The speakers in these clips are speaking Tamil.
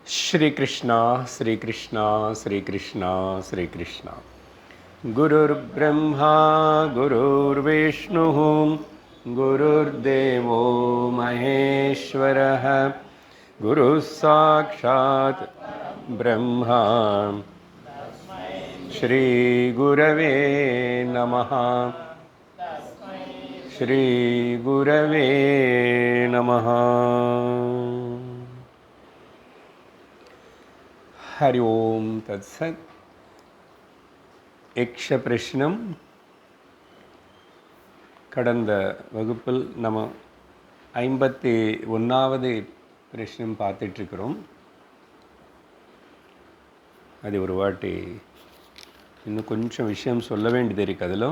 श्री कृष्णा श्री कृष्णा श्री कृष्णा श्री कृष्णा। गुरुर्ब्रह्मा गुरुर्विष्णुः गुरुर्देवो महेश्वरः गुरुः साक्षात् ब्रह्मा श्री गुरवे नमः। श्री गुरवे नमः। हरि ओम तत्सत्। यक्ष प्रश्नम கடந்த வகுப்பில் நம்ம 51வது பிரச்சனம் பார்த்துட்டு இருக்கிறோம். அது ஒரு வாட்டி இன்னும் கொஞ்சம் விஷயம் சொல்ல வேண்டியது இருக்கு. அதில்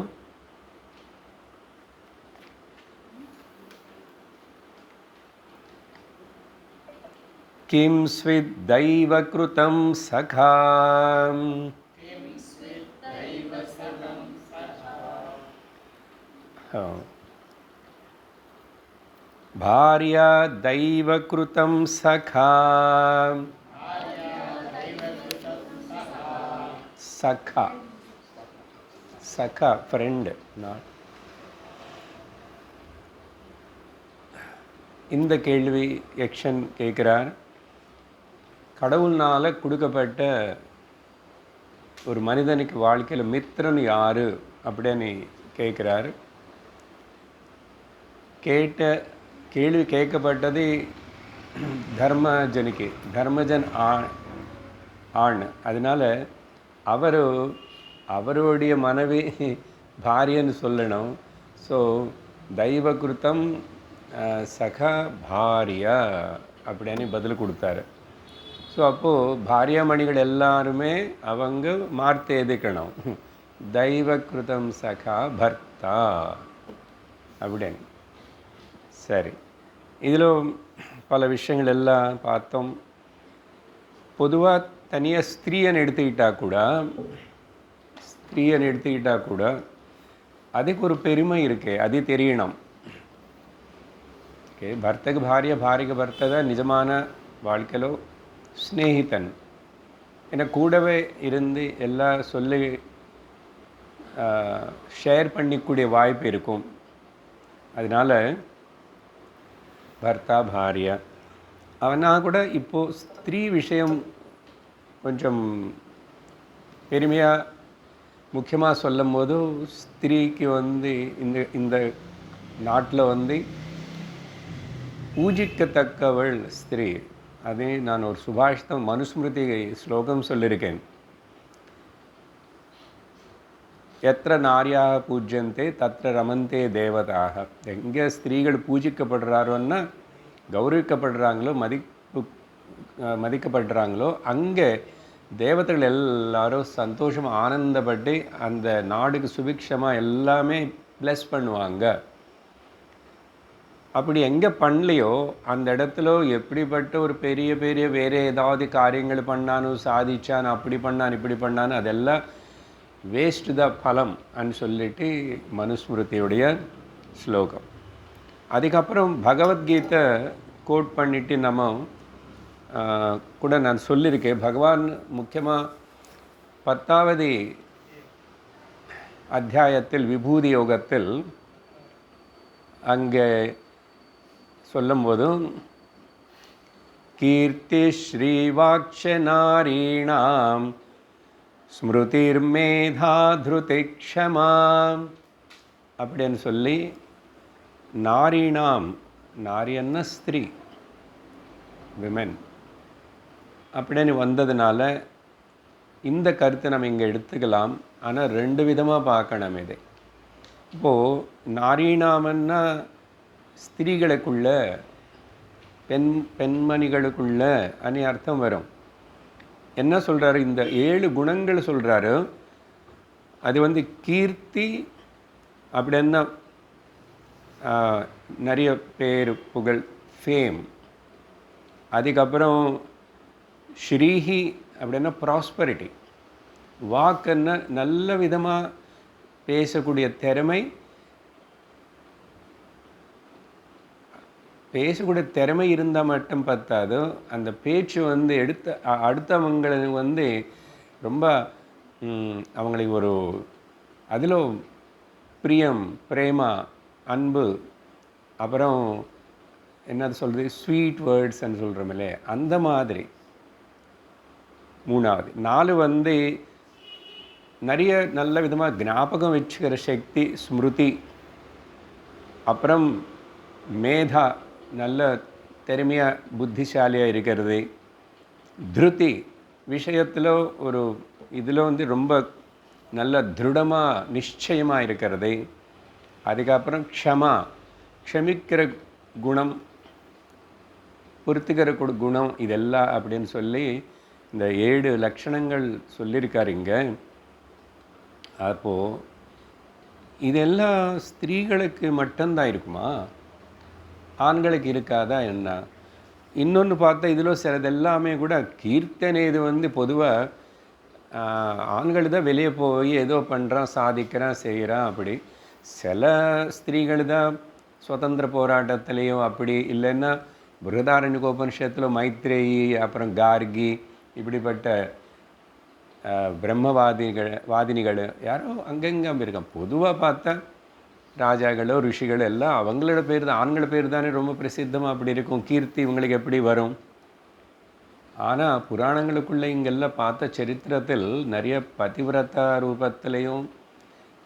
किं स्विद्दैवकृतं सखा भार्या दैवकृतं सखा सखा सखा फ्रेंड not இந்த கேள்வி யக்ஷன் கேட்குறார். கடவுள்னால் கொடுக்கப்பட்ட ஒரு மனிதனுக்கு வாழ்க்கையில் மித்திரன் யார் அப்படின்னு கேட்குறார். கேள்வி கேட்கப்பட்டது தர்மஜனுக்கு. தர்மஜன் ஆண். அதனால் அவருடைய மனைவி பாரியன்னு சொல்லணும். ஸோ தெய்வகிருத்தம் சகா பாரியா அப்படின்னு பதில் கொடுத்தாரு. ஸோ அப்போது பாரியாமணிகள் எல்லாருமே அவங்க மார்த்தை எதுக்கணும். தெய்வகிருதம் சகா பர்த்தா அப்படின்னு. சரி, இதில் பல விஷயங்கள் எல்லாம் பார்த்தோம். பொதுவாக தனியாக ஸ்திரீயன் எடுத்துக்கிட்டால் கூட அதுக்கு ஒரு பெருமை இருக்கு, அது தெரியணும். ஓகே, பர்த்தக்கு பாரிய, பாரிக்கு பர்த்த தான் நிஜமான வாழ்க்கையிலோ ஸ்நேகிதன். ஏன்னா கூடவே இருந்து எல்லாம் சொல்லி ஷேர் பண்ணிக்கூடிய வாய்ப்பு இருக்கும். அதனால் பர்த்தா பாரியா அவனா கூட இப்போது ஸ்திரீ விஷயம் கொஞ்சம் பெருமையாக முக்கியமாக சொல்லும் போது ஸ்திரீக்கு இந்த நாட்டில் பூஜிக்கத்தக்கவள் ஸ்திரீ. அதே நான் ஒரு சுபாஷிதம் மனுஸ்மிருதி ஸ்லோகம் சொல்லியிருக்கேன். எத்திர நாரியாக பூஜ்யந்தே தத்திர ரமந்தே தேவதாக. எங்கே ஸ்திரீகள் பூஜிக்கப்படுறாரோன்னா கௌரவிக்கப்படுறாங்களோ மதிக்கப்படுறாங்களோ அங்கே தேவதைகள் எல்லாரும் சந்தோஷம் ஆனந்தப்பட்டு அந்த நாடுக்கு சுபிக்ஷமாக எல்லாமே ப்ளஸ் பண்ணுவாங்க. அப்படி எங்கே பண்ணலையோ அந்த இடத்துல எப்படிப்பட்ட ஒரு பெரிய பெரிய வேறு ஏதாவது காரியங்கள் பண்ணானோ சாதிச்சான், அப்படி பண்ணான் இப்படி பண்ணான்னு அதெல்லாம் வேஸ்ட்டு தான் பலம் அன்னு சொல்லிட்டு மனுஸ்மிருதியுடைய ஸ்லோகம். அதுக்கப்புறம் பகவத்கீதை கோட் பண்ணிவிட்டு நம்ம கூட நான் சொல்லியிருக்கேன். பகவான் முக்கியமாக 10வது அத்தியாயத்தில் விபூதி யோகத்தில் அங்கே சொல்லும்போதும் கீர்த்தி ஸ்ரீவாக்ஷ நாரீணாம் ஸ்மிருதிர் மேதா திருதிக்ஷமா அப்படின்னு சொல்லி நாரீணாம், நாரியன்னா ஸ்திரீ, விமென் அப்படின்னு வந்ததுனால இந்த கருத்தை நம்ம இங்கே எடுத்துக்கலாம். ஆனால் 2 விதமாக பார்க்கணும் இதை. இப்போது நாரீணாமன்னா ஸ்திரீகளுக்குள்ள பெண்மணிகளுக்குள்ள அனி அர்த்தம் வரும். என்ன சொல்கிறாரு, இந்த 7 குணங்கள் சொல்கிறாரு. அது கீர்த்தி அப்படின்னா நிறைய பேர் புகழ், ஃபேம். அதுக்கப்புறம் ஸ்ரீஹி அப்படின்னா ப்ராஸ்பரிட்டி. வாக்குன்னா நல்ல விதமாக பேசக்கூடிய திறமை. பேசக்கூடிய திறமை இருந்தால் மட்டும் பத்தாது, அந்த பேச்சு வந்து அடுத்தவங்களை வந்து ரொம்ப அவங்களுக்கு ஒரு அதில் பிரியம், பிரேமா, அன்பு, அப்புறம் என்னது சொல்கிறது, ஸ்வீட் வேர்ட்ஸ்ன்னு சொல்கிறோமில்லே, அந்த மாதிரி. 3வது 4 வந்து நிறைய நல்ல விதமாக ஞாபகம் வச்சுக்கிற சக்தி, ஸ்மிருதி, அப்புறம் மேதா, நல்ல திறமையாக புத்திசாலியாக இருக்கிறது, திருதி, விஷயத்தில் ஒரு இதில் வந்து ரொம்ப நல்ல திருடமாக நிச்சயமாக இருக்கிறது, அதுக்கப்புறம் க்ஷமா, க்ஷமிக்கிற குணம், பொறுத்துக்கிற குணம், இதெல்லாம் அப்படின்னு சொல்லி இந்த 7 லட்சணங்கள் சொல்லியிருக்காரு இங்கே. அப்போது இதெல்லாம் ஸ்திரீகளுக்கு மட்டும்தான் இருக்குமா, ஆண்களுக்கு இருக்காதா என்ன? இன்னொன்று பார்த்தா இதில் சிலது எல்லாமே கூட கீர்த்தனை, இது வந்து பொதுவாக ஆண்கள் தான் வெளியே போய் ஏதோ பண்ணுறான், சாதிக்கிறான், செய்கிறான். அப்படி சில ஸ்திரீகள் தான் சுதந்திர போராட்டத்திலையோ அப்படி இல்லைன்னா பிருகதாரண்யகோபனிஷத்தில் மைத்ரேயி, அப்புறம் கார்கி, இப்படிப்பட்ட வாதினிகள் யாரோ அங்கங்கே இருக்கான். பொதுவாக பார்த்தா ராஜாக்களோ ரிஷிகளோ எல்லாம் அவங்களோட பேர் தான், ஆண்களோட பேர் தானே ரொம்ப பிரசித்தமாக அப்படி இருக்கும். கீர்த்தி இவங்களுக்கு எப்படி வரும்? ஆனால் புராணங்களுக்குள்ளே இங்கெல்லாம் பார்த்த சரித்திரத்தில் நிறைய பதிவிரதா ரூபத்திலையும்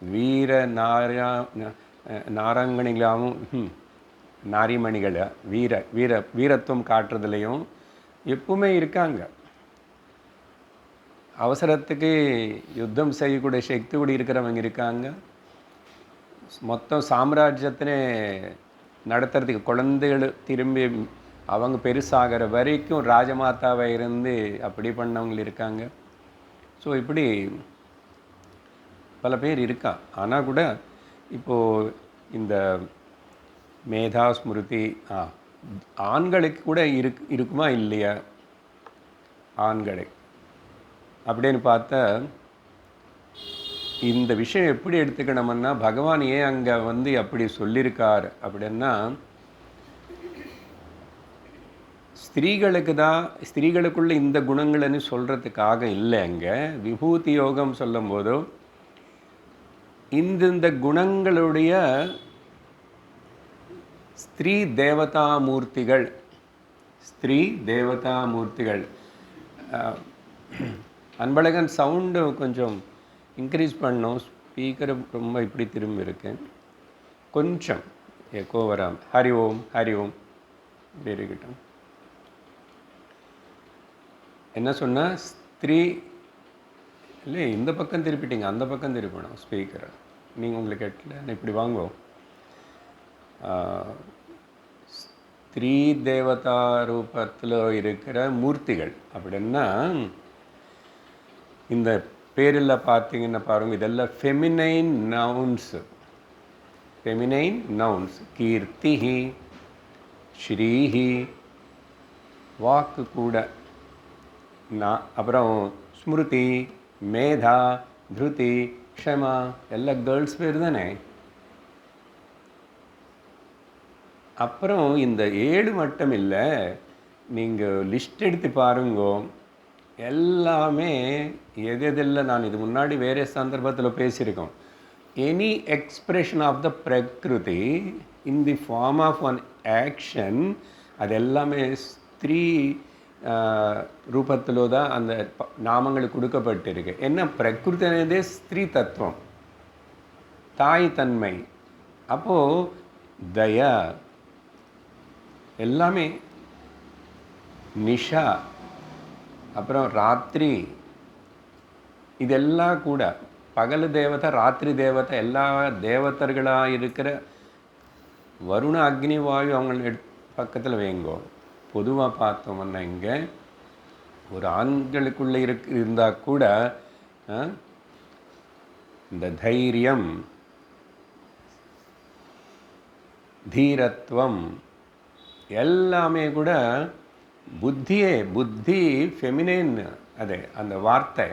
வீர நாராங்கணிகளாகவும் நாரிமணிகளை வீரத்துவம் காட்டுறதுலையும் எப்பவுமே இருக்காங்க. அவசரத்துக்கு யுத்தம் செய்யக்கூடிய சக்தி கூட இருக்கிறவங்க இருக்காங்க. மொத்தம் சாம்ராஜ்யத்தினே நடத்துறதுக்கு குழந்தைகள் திரும்பி அவங்க பெருசாகிற வரைக்கும் ராஜமாதாவை இருந்து அப்படி பண்ணவங்க இருக்காங்க. ஸோ இப்படி பல பேர் இருக்கா. ஆனால் கூட இப்போது இந்த மேதா, ஸ்மிருதி ஆண்களுக்கு கூட இருக்குமா இல்லையா? ஆண்களுக்கு அப்படின்னு பார்த்தா இந்த விஷயம் எப்படி எடுத்துக்கணும்னா, பகவான் ஏன் அங்கே வந்து அப்படி சொல்லியிருக்கார் அப்படின்னா, ஸ்திரீகளுக்கு தான், ஸ்திரீகளுக்குள்ள இந்த குணங்கள்னு சொல்கிறதுக்காக இல்லை. அங்கே விபூதி யோகம் சொல்லும் போதோ இந்த குணங்களுடைய ஸ்திரீ தேவதாமூர்த்திகள், ஸ்திரீ தேவதாமூர்த்திகள். அன்பழகன் சவுண்டு கொஞ்சம் இன்க்ரீஸ் பண்ணோம். ஸ்பீக்கரை ரொம்ப இப்படி திரும்பி இருக்கேன், கொஞ்சம் எக்கோ வராமல். ஹரி ஓம் ஹரி ஓம் இப்படி இருக்கட்டும். என்ன சொன்னால் ஸ்திரீ இல்லை, இந்த பக்கம் திருப்பிட்டீங்க, அந்த பக்கம் திருப்பணும் ஸ்பீக்கரை. நீங்கள் உங்களுக்கு கேட்டல இப்படி வாங்குவோம். ஸ்திரீ தேவதா ரூபத்தில் இருக்கிற மூர்த்திகள் அப்படின்னா, இந்த பேரில் பார்த்தீங்கன்னா பாருங்கள், இதெல்லாம் ஃபெமினைன் நவுன்ஸு. Feminine nouns. கீர்த்திஹி, ஸ்ரீஹி, வாக்கு கூட, அப்புறம் ஸ்மிருதி, மேதா, திருதி, க்ஷமா, எல்லாம் கேர்ள்ஸ் பேர் தானே. அப்புறம் இந்த 7 மட்டும் இல்லை, நீங்கள் லிஸ்ட் எடுத்து பாருங்கோ, எல்லாமே எதெல்லாம் நான் இது முன்னாடி வேறு சந்தர்ப்பத்தில் பேசியிருக்கோம். எனி எக்ஸ்பிரஷன் ஆஃப் த பிரகிருதி in the form of one action, அது எல்லாமே ஸ்திரீ ரூபத்தில் தான் அந்த நாமங்கள் கொடுக்கப்பட்டிருக்கு. என்ன பிரகிருதினதே ஸ்திரீ தத்துவம், தாய் தன்மை. அப்போது தயா எல்லாமே, நிஷா, அப்புறம் ராத்திரி, இதெல்லாம் கூட பகல் தேவதை, ராத்திரி தேவதை, எல்லா தேவதர்களாக இருக்கிற வருண, அக்னி, வாயு அவங்க பக்கத்தில் வைங்கோ. பொதுவாக பார்த்தோம்னா இங்கே ஒரு ஆண்களுக்குள்ளே இருந்தால் கூட இந்த தைரியம், தீரத்துவம் எல்லாமே கூட புத்தி ஃபெமினைன். அதே அந்த வார்த்தை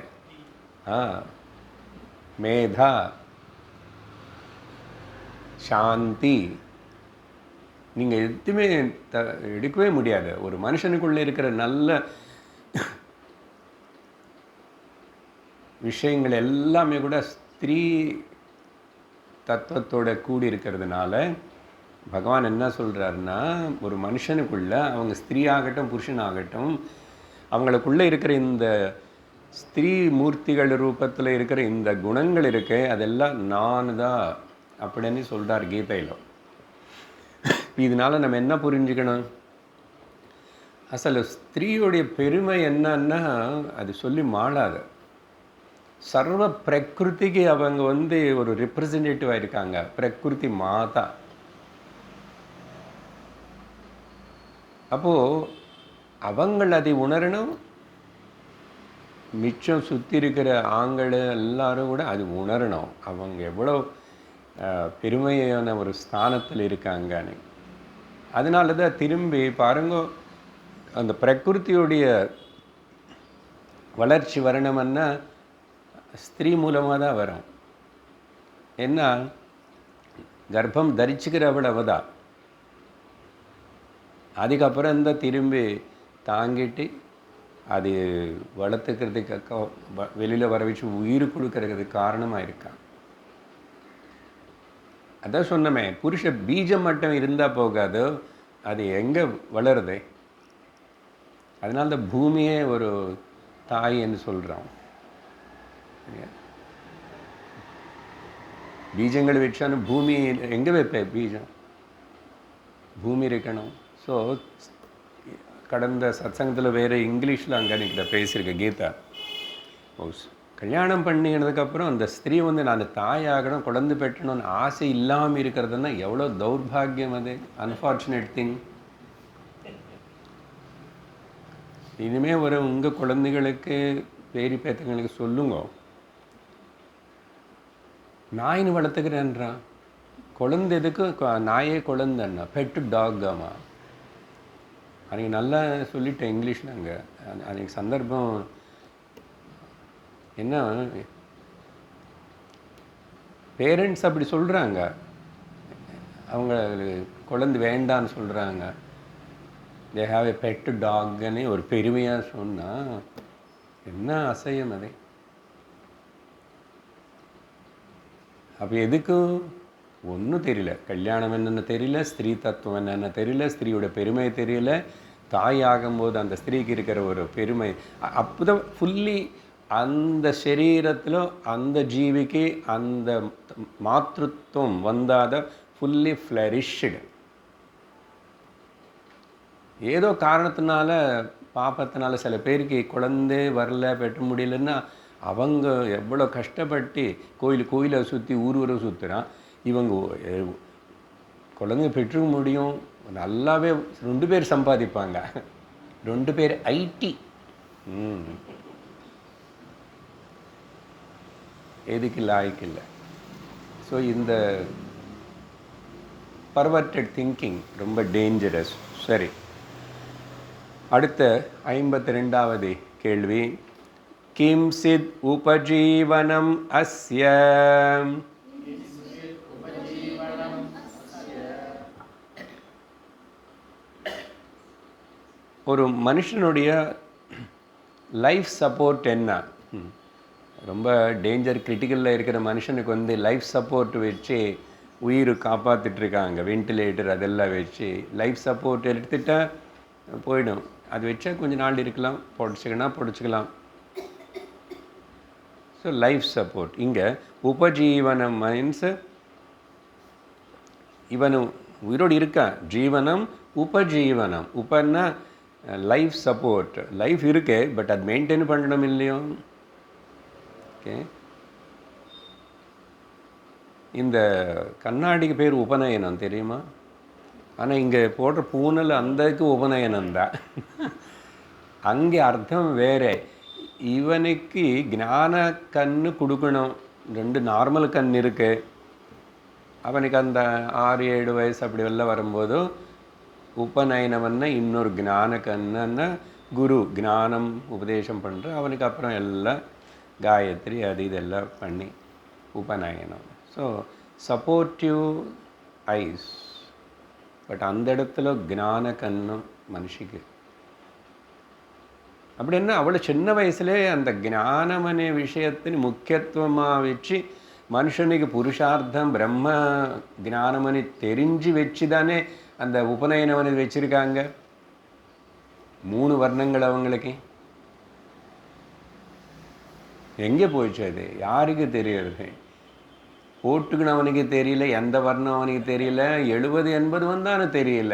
மேதா, சாந்தி, நீங்கள் எதுவுமே எடுக்கவே முடியாது. ஒரு மனுஷனுக்குள்ளே இருக்கிற நல்ல விஷயங்கள் எல்லாமே கூட ஸ்திரீ தத்துவத்தோட கூடி இருக்கிறதுனால பகவான் என்ன சொல்கிறாருன்னா, ஒரு மனுஷனுக்குள்ள அவங்க ஸ்திரீ ஆகட்டும் புருஷன் ஆகட்டும், அவங்களுக்குள்ளே இருக்கிற இந்த ஸ்திரீ மூர்த்திகள் ரூபத்தில் இருக்கிற இந்த குணங்கள் இருக்கு, அதெல்லாம் நான் தான் அப்படின்னு சொல்கிறார் கீதையில். இதனால் நம்ம என்ன புரிஞ்சுக்கணும்? அசல் ஸ்திரீயுடைய பெருமை என்னன்னா அது சொல்லி மாளாது. சர்வ பிரகிருதிக்கு அவங்க ஒரு ரெப்ரசன்டேட்டிவாக இருக்காங்க. பிரகிருதி மாதா. அப்போது அவங்கள் அதை உணரணும். மிச்சம் சுற்றி இருக்கிற ஆண்கள் எல்லாரும் கூட அது உணரணும். அவங்க எவ்வளோ பெருமையான ஒரு ஸ்தானத்தில் இருக்காங்கன்னு. அதனால தான் திரும்பி பாருங்க, அந்த பிரகிருதியுடைய வளர்ச்சி வரணும்னா ஸ்திரீ மூலமாக தான் வரும். என்ன கர்ப்பம் தரிச்சுக்கிறவள் அவதான். அதுக்கப்புறம் தான் திரும்பி தாங்கிட்டு அது வளர்த்துக்கிறதுக்கு வெளியில் வர வச்சு உயிர் கொடுக்கறதுக்கு காரணமாக இருக்கான். அதான் சொன்னமே, புருஷ பீஜம் மட்டும் இருந்தால் போகாது, அது எங்கே வளருது. அதனால தான் பூமியே ஒரு தாய் என்று சொல்கிறோம். பீஜங்கள் வச்சாலும் பூமி எங்கே வைப்பேன்? பீஜம் பூமி இருக்கணும். ஸோ கடந்த சத்சங்கத்தில் வேறு இங்கிலீஷில் அங்கே அன்றைக்கி பேசியிருக்கேன் கீதா. கல்யாணம் பண்ணினதுக்கப்புறம் அந்த ஸ்திரீ நான் தாயாகணும், குழந்தை பெற்றணும்னு ஆசை இல்லாமல் இருக்கிறதுனா எவ்வளோ தௌர்பாகியம் அது. Unfortunate thing. இனிமேல் உங்கள் குழந்தைகளுக்கு பேரி பேத்தங்களுக்கு சொல்லுங்க, நாயின்னு வளர்த்துக்கிறேன்றான். குழந்தை எதுக்கு? நாயே குழந்தைன்னா பெட்டு டாக்காமா. அன்றைக்கி நல்லா சொல்லிட்டேன் இங்கிலீஷில். அங்கே அன்றைக்கி சந்தர்ப்பம் என்ன, பேரண்ட்ஸ் அப்படி சொல்கிறாங்க, அவங்க குழந்தை வேண்டான்னு சொல்கிறாங்க. தே ஹாவ் எ பெட் டாக்னு ஒரு பெருமையாக சொன்னால் என்ன அசையம் அது. அப்போ எதுக்கு ஒன்றும் தெரியல. கல்யாணம் என்னென்னு தெரியல, ஸ்திரீ தத்துவம் என்னென்ன தெரியல, ஸ்திரீயோட பெருமை தெரியல. தாய் ஆகும்போது அந்த ஸ்திரீக்கு இருக்கிற ஒரு பெருமை அப்போ தான் ஃபுல்லி அந்த சரீரத்தில் அந்த ஜீவிக்கு அந்த மாத்ருத்வம் வந்தாத ஃபுல்லி ஃப்ளரிஷ்டு. ஏதோ காரணத்தினால பாப்பத்தினால சில பேருக்கு குழந்தை வரல, பெற்ற முடியலன்னா அவங்க எவ்வளோ கஷ்டப்பட்டு கோயிலை சுற்றி ஊரை சுற்றுறான். இவங்க குழந்தை பெற்றுக்க முடியும், நல்லாவே 2 பேர் சம்பாதிப்பாங்க. 2 பேர் ஐடி. எதுக்கு லாய்க்கு இல்லை. ஸோ இந்த பர்வர்டட் திங்கிங் ரொம்ப டேஞ்சரஸ். சரி, அடுத்த 52வது கேள்வி. கிம் சித் உபஜீவனம் அஸ்ய? ஒரு மனுஷனுடைய லைஃப் சப்போர்ட் என்ன? ரொம்ப டேஞ்சர் கிரிட்டிக்கலில் இருக்கிற மனுஷனுக்கு லைஃப் சப்போர்ட் வச்சு உயிர் காப்பாற்றிட்டுருக்காங்க. வென்டிலேட்டர் அதெல்லாம் வச்சு லைஃப் சப்போர்ட் எடுத்துட்டால் போயிடும். அது வச்சா கொஞ்சம் நாள் இருக்கலாம், பொடிச்சிக்கலாம். So life support. இங்கே உபஜீவனம் மீன்ஸ் இவனு உயிரோடு இருக்கான். ஜீவனம் உபஜீவனம். உபன்னா லைஃப் சப்போர்ட். லைஃப் இருக்கு, பட் அது மெயின்டைன் பண்ணணும் இல்லையோ. ஓகே, இந்த கண்ணாடிக்கு பேர் உபநயனம் தெரியுமா? ஆனால் இங்கே போடுற பூனல் அந்தக்கு உபநயனம் தான். அங்கே அர்த்தம் வேறு. இவனுக்கு ஞான கண்ணு கொடுக்கணும். 2 நார்மல் கண் இருக்கு. அவனுக்கு அந்த 6-7 வயசு அப்படி வெளில வரும்போது உபநயனம்னா இன்னொரு ஞான கண்ணுன்னா குரு ஞானம் உபதேசம் பண்ணுற அவனுக்கு அப்புறம் எல்லாம் காயத்ரி அது இதெல்லாம் பண்ணி உபநயனம். ஸோ சப்போர்ட்டிவ் ஐஸ் பட் அந்த இடத்துல ஞான கண்ணு மனுஷிக்கு. அப்படின்னா அவ்வளோ சின்ன வயசுலே அந்த ஞானம் அనే விஷயத்தின் முக்கியத்துவமாக வச்சு மனுஷனுக்கு புருஷார்த்தம் பிரம்ம ஞானமனு தெரிஞ்சு வச்சு தானே அந்த உபநயனமனு வச்சுருக்காங்க. 3 வர்ணங்கள் அவங்களுக்கு எங்கே போயிடுச்சு? அது யாருக்கு தெரியறது? போட்டுக்கினவனுக்கு தெரியல, எந்த வர்ணம் அவனுக்கு தெரியல, 70-80 வந்தானு தெரியல.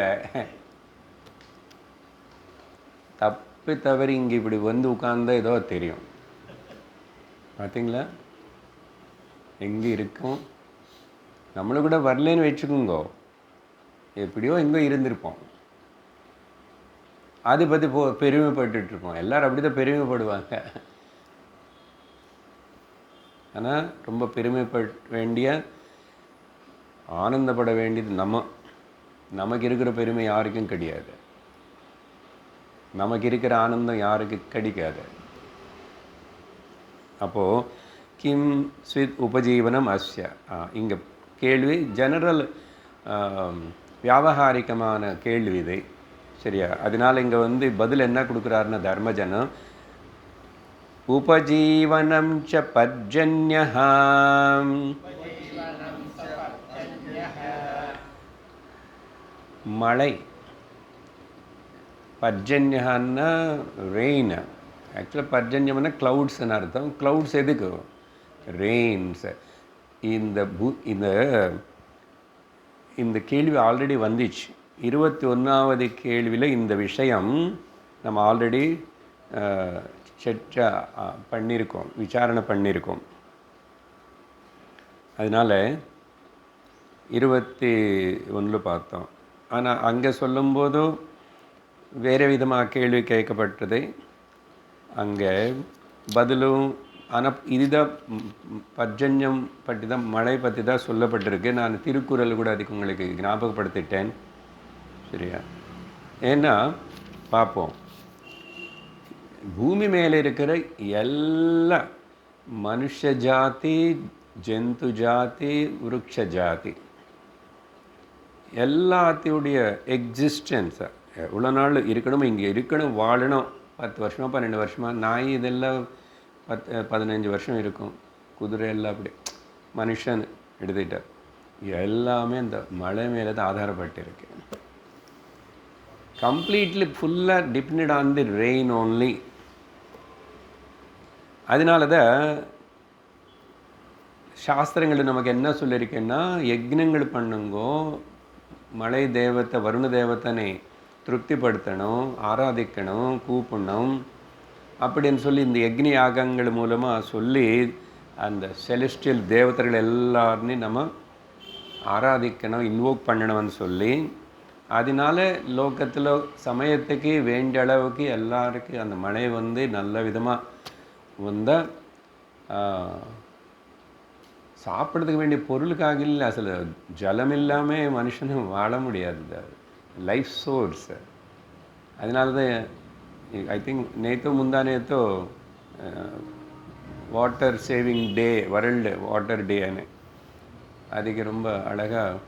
தப்பி தவறி இங்கே இப்படி வந்து உட்கார்ந்தா ஏதோ தெரியும். பார்த்தீங்களா எங்கே இருக்கும்? நம்மளும் கூட வரலன்னு வச்சுக்கோங்கோ, எப்படியோ எங்கே இருந்திருப்போம். அதை பற்றி பெருமைப்பட்டுருப்போம். எல்லோரும் அப்படி தான் பெருமைப்படுவாங்க. ஆனால் ரொம்ப பெருமைப்பட வேண்டிய, ஆனந்தப்பட வேண்டியது நமக்கு இருக்கிற பெருமை யாருக்கும் கிடையாது. நமக்கு இருக்கிற ஆனந்தம் யாருக்கு கிடைக்காது. அப்போது கிம் ஸ்வித் உபஜீவனம் அஸ்ய, இங்கே கேள்வி ஜெனரல் வியாபகாரிகமான கேள்வி இது, சரியா? அதனால் இங்கே வந்து பதில் என்ன கொடுக்குறாருன்னா தர்மஜனம், உபஜீவனம் ச பர்ஜன்யஹ, மழை, பர்ஜன்யஹன்னா ரெயின். ஆக்சுவலாக பர்ஜன்யம்னா க்ளவுட்ஸ்ன்னு அர்த்தம். க்ளவுட்ஸ் எதுக்கு? ரெயின்ஸ். இந்த கேள்வி ஆல்ரெடி வந்துச்சு. 21வது கேள்வியில் இந்த விஷயம் நம்ம ஆல்ரெடி பண்ணியிருக்கோம், விசாரணை பண்ணியிருக்கோம். அதனால் 21 பார்த்தோம். ஆனால் அங்கே சொல்லும்போது வேறு விதமாக கேள்வி கேட்கப்பட்டது. அங்கே பதிலும் ஆனால் இதுதான் பர்ஜன்யம் பற்றி தான், மழை பற்றி தான் சொல்லப்பட்டிருக்கு. நான் திருக்குறள் கூட அதுக்கு உங்களுக்கு ஞாபகப்படுத்திட்டேன், சரியா? ஏன்னா பார்ப்போம், பூமி மேலே இருக்கிற எல்லா மனுஷ ஜாதி, ஜந்து ஜாதி, விருட்ச ஜாதி எல்லாத்தையுடைய எக்ஸிஸ்டன்ஸை எவ்வளோ நாள் இருக்கணும், இங்கே இருக்கணும், வாழணும், 10 வருஷமா 12 வருஷமா, நாய் இதெல்லாம் 10-15 வருஷம் இருக்கும், குதிரை எல்லாம் அப்படி, மனுஷன் எடுத்துக்கிட்டார் எல்லாமே இந்த மழை மேலே தான் ஆதாரப்பட்டிருக்கு. கம்ப்ளீட்லி ஃபுல்லாக depended on the rain only. அதனால தான் சாஸ்திரங்கள் நமக்கு என்ன சொல்லியிருக்கேன்னா, யக்னங்கள் பண்ணுங்கோ, மழை தேவத்தை வருண தேவத்தனை திருப்திப்படுத்தணும், ஆராதிக்கணும், கூப்பிடணும் அப்படின்னு சொல்லி இந்த யக்னி யாகங்கள் மூலமாக சொல்லி அந்த செலஸ்டியல் தேவதைகள் எல்லாரையும் நம்ம ஆராதிக்கணும், இன்வோக் பண்ணணும்னு சொல்லி, அதனால லோகத்தில் சமயத்துக்கு வேண்டிய அளவுக்கு எல்லாருக்கும் அந்த மழை வந்து நல்ல விதமாக வந்தால் சாப்பிட்றதுக்கு வேண்டிய பொருளுக்காக இல்லை, அசல் ஜலம் இல்லாமல் மனுஷனும் வாழ முடியாது, லைஃப் சோர்ஸ். அதனால தான் ஐ திங்க் நேற்றோ முந்தா நேற்றோ வாட்டர் சேவிங் டே, வேர்ல்டு வாட்டர் டேன்னு, அதுக்கு ரொம்ப அழகாக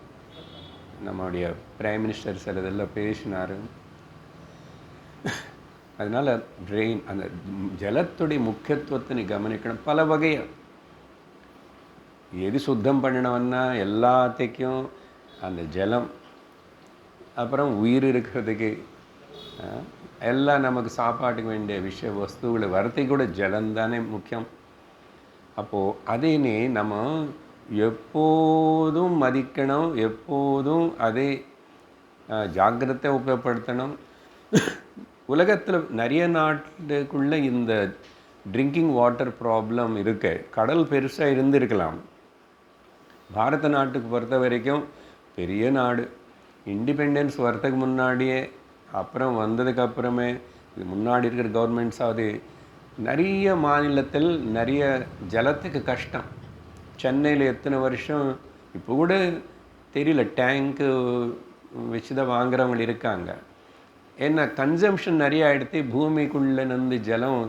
நம்முடைய பிரைம் மினிஸ்டர் சார் இதெல்லாம் பேசினார். அதனால் ரெயின், அந்த ஜலத்துடைய முக்கியத்துவத்தை நீ கவனிக்கணும். பல வகையாக எது சுத்தம் பண்ணணும்னா எல்லாத்தையும் அந்த ஜலம், அப்புறம் உயிர் இருக்கிறதுக்கு எல்லாம் நமக்கு சாப்பாட்டுக்கு வேண்டிய வஸ்துகளை வரத்துக்கு கூட ஜலந்தானே முக்கியம். அப்போது அதைனே நம்ம எப்போதும் மதிக்கணும், எப்போதும் அதை ஜாக்கிரதை உபயோகப்படுத்தணும். உலகத்தில் நிறைய நாட்டுக்குள்ளே இந்த ட்ரிங்கிங் வாட்டர் ப்ராப்ளம் இருக்கு. கடல் பெருசாக இருந்திருக்கலாம். பாரத நாட்டுக்கு பொறுத்த வரைக்கும் பெரிய நாடு, இண்டிபெண்டன்ஸ் வரத்துக்கு முன்னாடியே, அப்புறம் வந்ததுக்கப்புறமே, முன்னாடி இருக்கிற கவர்மெண்ட்ஸ் அது நிறைய மாநிலத்தில் நிறைய ஜலத்துக்கு கஷ்டம். சென்னையில் எத்தனை வருஷம் இப்போ கூட தெரியல, டேங்க்கு வச்சு தான் வாங்குறவங்க இருக்காங்க. ஏன்னா கன்சம்ஷன் நிறைய ஆகிடுத்து, பூமிக்குள்ளே நின்று ஜலம்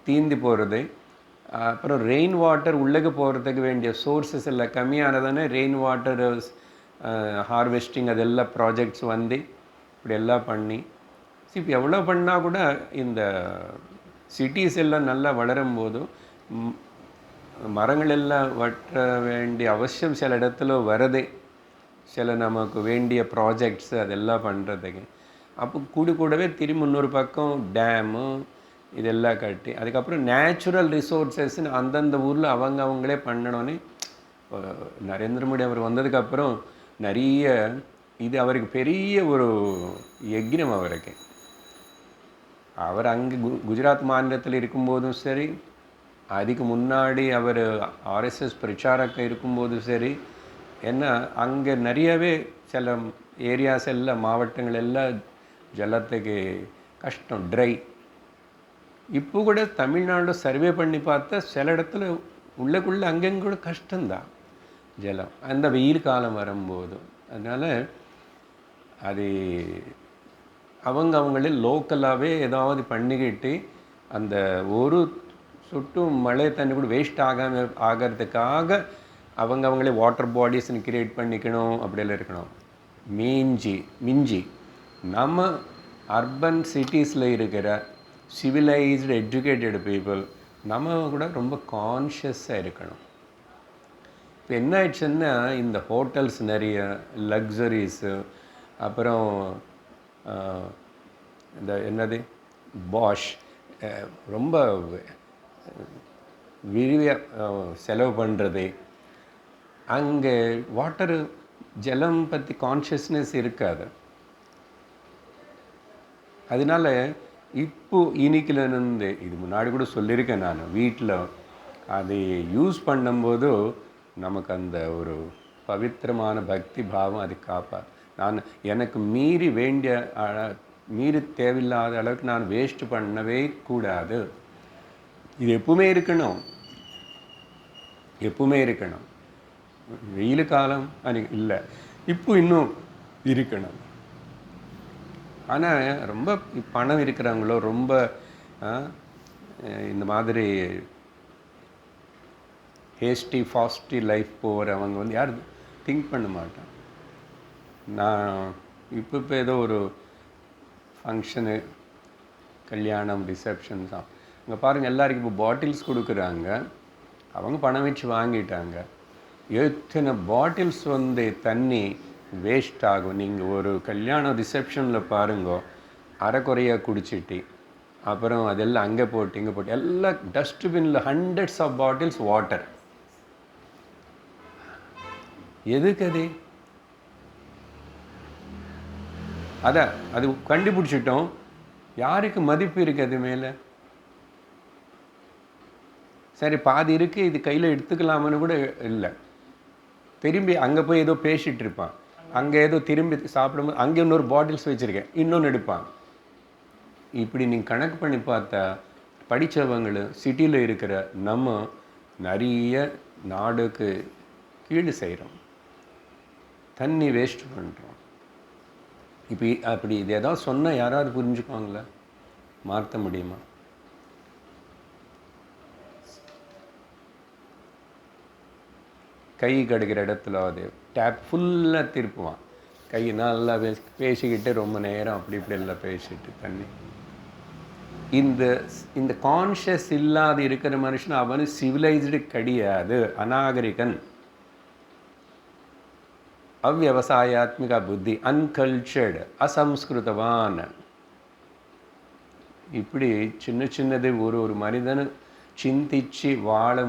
தீந்து போகிறது. அப்புறம் ரெயின் வாட்டர் உள்ளே போகிறதுக்கு வேண்டிய சோர்ஸஸ் எல்லாம் கம்மியானதானே ரெயின் வாட்டர் ஹார்வெஸ்டிங் அதெல்லாம் ப்ராஜெக்ட்ஸ் வந்து இப்படி எல்லாம் பண்ணி இப்போ எவ்வளோ பண்ணால் கூட இந்த சிட்டிஸ் எல்லாம் நல்லா வளரும் போதும் மரங்கள் எல்லாம் வெட்ட வேண்டிய அவசியம் சில இடத்துல வருதே, சில நமக்கு வேண்டிய ப்ராஜெக்ட்ஸு அதெல்லாம் பண்ணுறதுக்கு. அப்போ கூடவே திரும்பி இன்னொரு பக்கம் டேமு இதெல்லாம் கட்டி அதுக்கப்புறம் நேச்சுரல் ரிசோர்ஸஸ்ன்னு அந்தந்த ஊரில் அவங்களே பண்ணணும்னு நரேந்திர மோடி அவர் வந்ததுக்கப்புறம் நிறைய இது அவருக்கு பெரிய ஒரு யக்ஞம் அவருக்கு. அவர் அங்கே குஜராத் மாநிலத்தில் இருக்கும்போதும் சரி, அதுக்கு முன்னாடி அவர் ஆர்எஸ்எஸ் பிரச்சாரக்க இருக்கும்போதும் சரி, ஏன்னா அங்கே நிறையவே சில ஏரியாஸ் எல்லாம் மாவட்டங்கள் எல்லாம் ஜலத்துக்கு கஷ்டம், ட்ரை. இப்போ கூட தமிழ்நாடு சர்வே பண்ணி பார்த்தா சில இடத்துல உள்ளக்குள்ளே அங்கங்கே கூட கஷ்டம்தான் ஜலம் அந்த வெயில் காலம் வரும்போது. அதனால் அது அவங்களே லோக்கலாகவே ஏதாவது பண்ணிக்கிட்டு அந்த ஒரு சொட்டும் மழை தண்ணி கூட வேஸ்ட் ஆகிறதுக்காக அவங்களே வாட்டர் பாடிஸ்ன்னு கிரியேட் பண்ணிக்கணும், அப்படியெல்லாம் இருக்கணும். மிஞ்சி நம்ம அர்பன் சிட்டிஸில் இருக்கிற சிவிலைஸ்டு எஜுகேட்டட் பீப்புள் நம்ம கூட ரொம்ப கான்ஷியஸாக இருக்கணும். இப்போ என்ன ஆயிடுச்சுன்னா இந்த ஹோட்டல்ஸ் நிறைய லக்ஸரிஸு, அப்புறம் இந்த என்னது பாஷ் ரொம்ப செலவு பண்ணுறது, அங்கே வாட்டரு ஜலம் பற்றி கான்ஷியஸ்னஸ் இருக்காது. அதனால் இப்போ இன்றைக்கிலேருந்து இது முன்னாடி கூட சொல்லியிருக்கேன் நான், வீட்டில் அது யூஸ் பண்ணும்போது நமக்கு அந்த ஒரு பவித்திரமான பக்தி பாவம் அது காப்பாது. நான் எனக்கு மீறி தேவையில்லாத அளவுக்கு நான் வேஸ்ட் பண்ணவே கூடாது. இது எப்பவுமே இருக்கணும். வெயில் காலம் இல்லை, இப்போ இன்னும் இருக்கணும். ஆனால் ரொம்ப பணம் இருக்கிறவங்களோ ரொம்ப இந்த மாதிரி ஹேஸ்டி ஃபாஸ்டி லைஃப் போகிறவங்க வந்து யாரும் திங்க் பண்ண மாட்டான். நான் இப்போ ஏதோ ஒரு ஃபங்க்ஷனு, கல்யாணம், ரிசப்ஷன் தான், அங்கே பாருங்கள் எல்லாருக்கும் இப்போ பாட்டில்ஸ் கொடுக்குறாங்க. அவங்க பணம் வச்சு வாங்கிட்டாங்க. எத்தனை பாட்டில்ஸ் வந்து தண்ணி வேஸ்ட் ஆகும். நீங்கள் ஒரு கல்யாணம் ரிசப்ஷனில் பாருங்கோ, அரைக்குறையாக குடிச்சிட்டு அப்புறம் அதெல்லாம் அங்கே போட்டு இங்கே போட்டு எல்லாம் டஸ்ட்பினில் ஹண்ட்ரட்ஸ் ஆஃப் பாட்டில்ஸ் வாட்டர். எதுக்கு அது? அது கண்டுபிடிச்சிட்டோம். யாருக்கு மதிப்பு இருக்குது அது மேலே? சரி பாதி இருக்குது, இது கையில் எடுத்துக்கலாமன்னு கூட இல்லை. திரும்பி அங்கே போய் ஏதோ பேசிகிட்டு இருப்பான், அங்கே ஏதோ திரும்பி சாப்பிடும்போது அங்கே இன்னொரு பாட்டில்ஸ் வச்சுருக்கேன், இன்னொன்று எடுப்பான். இப்படி நீங்கள் கணக்கு பண்ணி பார்த்தா படித்தவங்களும் சிட்டியில் இருக்கிற நம்ம நிறைய நாடுக்கு கீழே செய்கிறோம், தண்ணி வேஸ்ட் பண்ணுறோம். இப்போ அப்படி இது ஏதாவது சொன்னால் யாராவது புரிஞ்சுக்குவாங்களா? மாற்ற முடியுமா? கை கடுக்கிற இடத்துல அது டேப் ஃபுல்லாக திருப்புவான், கை நல்லா பேசிக்கிட்டு ரொம்ப நேரம் அப்படி இப்படி எல்லாம் பேசிட்டு தண்ணி. இந்த கான்ஷியஸ் இல்லாத இருக்கிற மனுஷன் அவனு சிவிலைஸ்டு கிடையாது, அநாகரிகன், அவ்வியவசாயாத்மிக புத்தி, அன்கல்ச்சர்டு, அசம்ஸ்கிருதவான். இப்படி சின்னது ஒரு மனிதன் சிந்திச்சு வாழ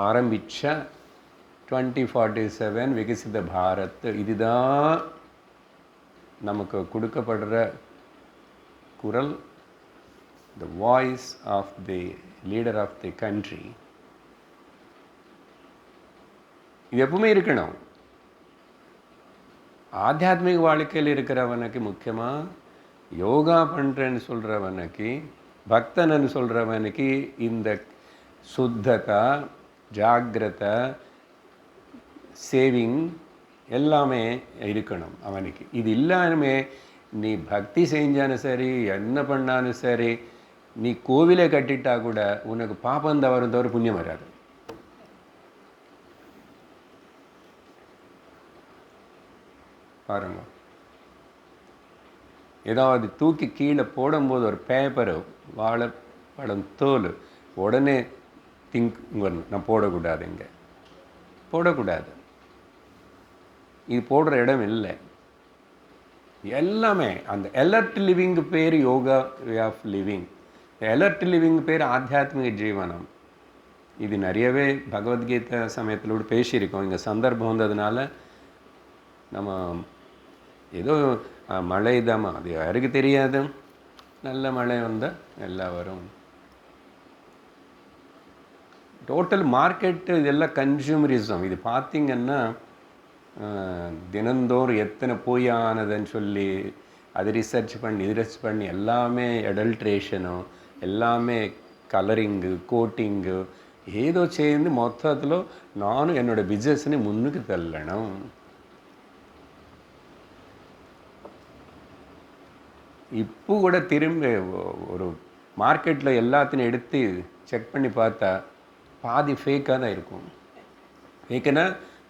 ஆரம்பித்த 2047 விகசித பாரத், இதுதான் நமக்கு கொடுக்கப்படுற குரல், the voice of the leader of the country. இது எப்பவுமே இருக்கணும். ஆத்தியாத்மிக வாழ்க்கையில் இருக்கிறவனுக்கு முக்கியமாக யோகா பண்ணுறேன்னு சொல்கிறவனுக்கு, பக்தனன்னு சொல்கிறவனுக்கு இந்த சுத்ததா, ஜாகிரதை, சேவிங் எல்லாமே இருக்கணும் அவனுக்கு. இது இல்லாமே நீ பக்தி செஞ்சாலும் சரி, என்ன பண்ணாலும் சரி, நீ கோவிலை கட்டிட்டா கூட உனக்கு பாப்பம் தவறும் தவிர புண்ணியம் வராது. பாருங்க. ஏதாவது தூக்கி கீழே போடும்போது ஒரு பேப்பரு, வாழைப்பழம் தோல், உடனே திங்க் வரணும், நான் போடக்கூடாது, இங்கே போடக்கூடாது, இது போடுற இடம் இல்லை. எல்லாமே அந்த எலர்ட் லிவிங்கு பேர் yoga way of living. Alert living பேர் ஆத்தியாத்மிக ஜீவனம். இது நிறையவே பகவத்கீதை சமயத்தில் கூட பேசியிருக்கோம். இங்கே சந்தர்ப்பம் வந்ததுனால நம்ம ஏதோ மழை தான், அது யாருக்கு தெரியாது, நல்ல மழை வந்தால் எல்லாம் வரும். டோட்டல் மார்க்கெட்டு இதெல்லாம் கன்சூமரிசம். இது பார்த்திங்கன்னா தினந்தோறும் எத்தனை பொய்யானதுன்னு சொல்லி அது ரிசர்ச் பண்ணி எல்லாமே அடல்ட்ரேஷனும், எல்லாமே கலரிங்கு, கோட்டிங்கு ஏதோ சேர்ந்து மொத்தத்தில் நானும் என்னோடய பிஸ்னஸ்னு முன்னுக்கு தள்ளணும். இப்போ கூட திரும்ப ஒரு மார்க்கெட்டில் எல்லாத்தையும் எடுத்து செக் பண்ணி பார்த்தா பாதி ஃபேக்காக தான் இருக்கும். ஃபேக்குன்னா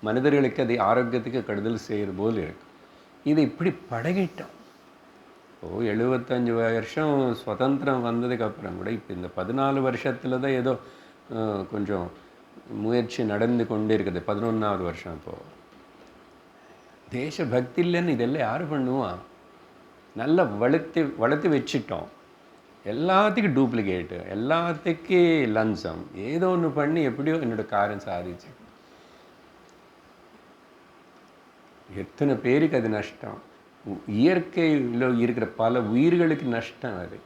மனிதர்களுக்கு அது ஆரோக்கியத்துக்கு கெடுதல் செய்கிற போல் இருக்கும். இது இப்படி பழகிட்டோம். 75 வருஷம் சுதந்திரம் வந்ததுக்கப்புறம் கூட இப்போ இந்த 14 வருஷத்தில் தான் ஏதோ கொஞ்சம் முயற்சி நடந்து கொண்டே இருக்குது. 11வது வருஷம் இப்போது. தேசபக்தி இல்லைன்னு இதெல்லாம் யார் பண்ணுவான்? நல்லா வளர்த்து வச்சிட்டோம். எல்லாத்துக்கும் டூப்ளிகேட்டு, எல்லாத்துக்கும் லஞ்சம், ஏதோ ஒன்று பண்ணி எப்படியோ என்னோடய காரியம் சாதிச்சு. எத்தனை பேருக்கு அது நஷ்டம். இயற்கையில் இருக்கிற பல உயிர்களுக்கு நஷ்டம். அது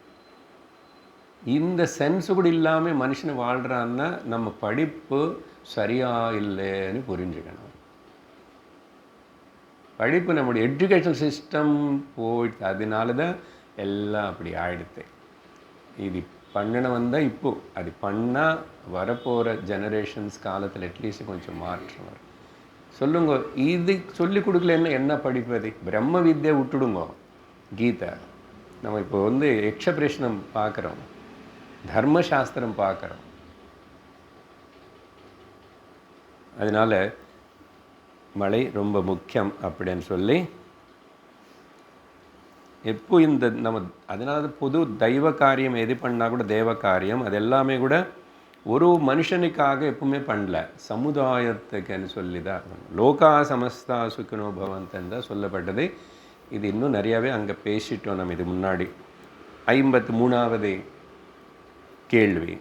இந்த சென்ஸ் கூட இல்லாமல் மனுஷனை வாழ்கிறான்னா நம்ம படிப்பு சரியாக இல்லைன்னு புரிஞ்சுக்கணும். படிப்பு நம்முடைய எஜுகேஷன் சிஸ்டம் போயிடுது. அதனால தான் எல்லாம் அப்படி ஆகிடுது. இது பண்ணின வந்தால் இப்போது அது பண்ணால் வரப்போகிற ஜெனரேஷன்ஸ் காலத்தில் அட்லீஸ்ட் கொஞ்சம் மாற்றம் வரும். சொல்லுங்க, இது சொல்லிக் கொடுக்கலன்னா என்ன படிப்பது? பிரம்ம வித்யை விட்டுடுங்க, கீதை. நம்ம இப்போ எக்ஸப்ரேஷனம் பார்க்குறோம், தர்மசாஸ்திரம் பார்க்குறோம். அதனால் மழை ரொம்ப முக்கியம் அப்படின்னு சொல்லி எப்போ இந்த நம்ம அதனால பொது தெய்வ காரியம் எது பண்ணால் கூட தேவ காரியம் அது எல்லாமே கூட ஒரு மனுஷனுக்காக எப்பவுமே பண்ணல, சமுதாயத்துக்குன்னு சொல்லி தான். லோகா சமஸ்தா சுக்கினோ பவந்தன் தான் சொல்லப்பட்டது. இது இன்னும் நிறையாவே அங்கே பேசிட்டோம் நம்ம இது முன்னாடி. 53வது கேள்வி,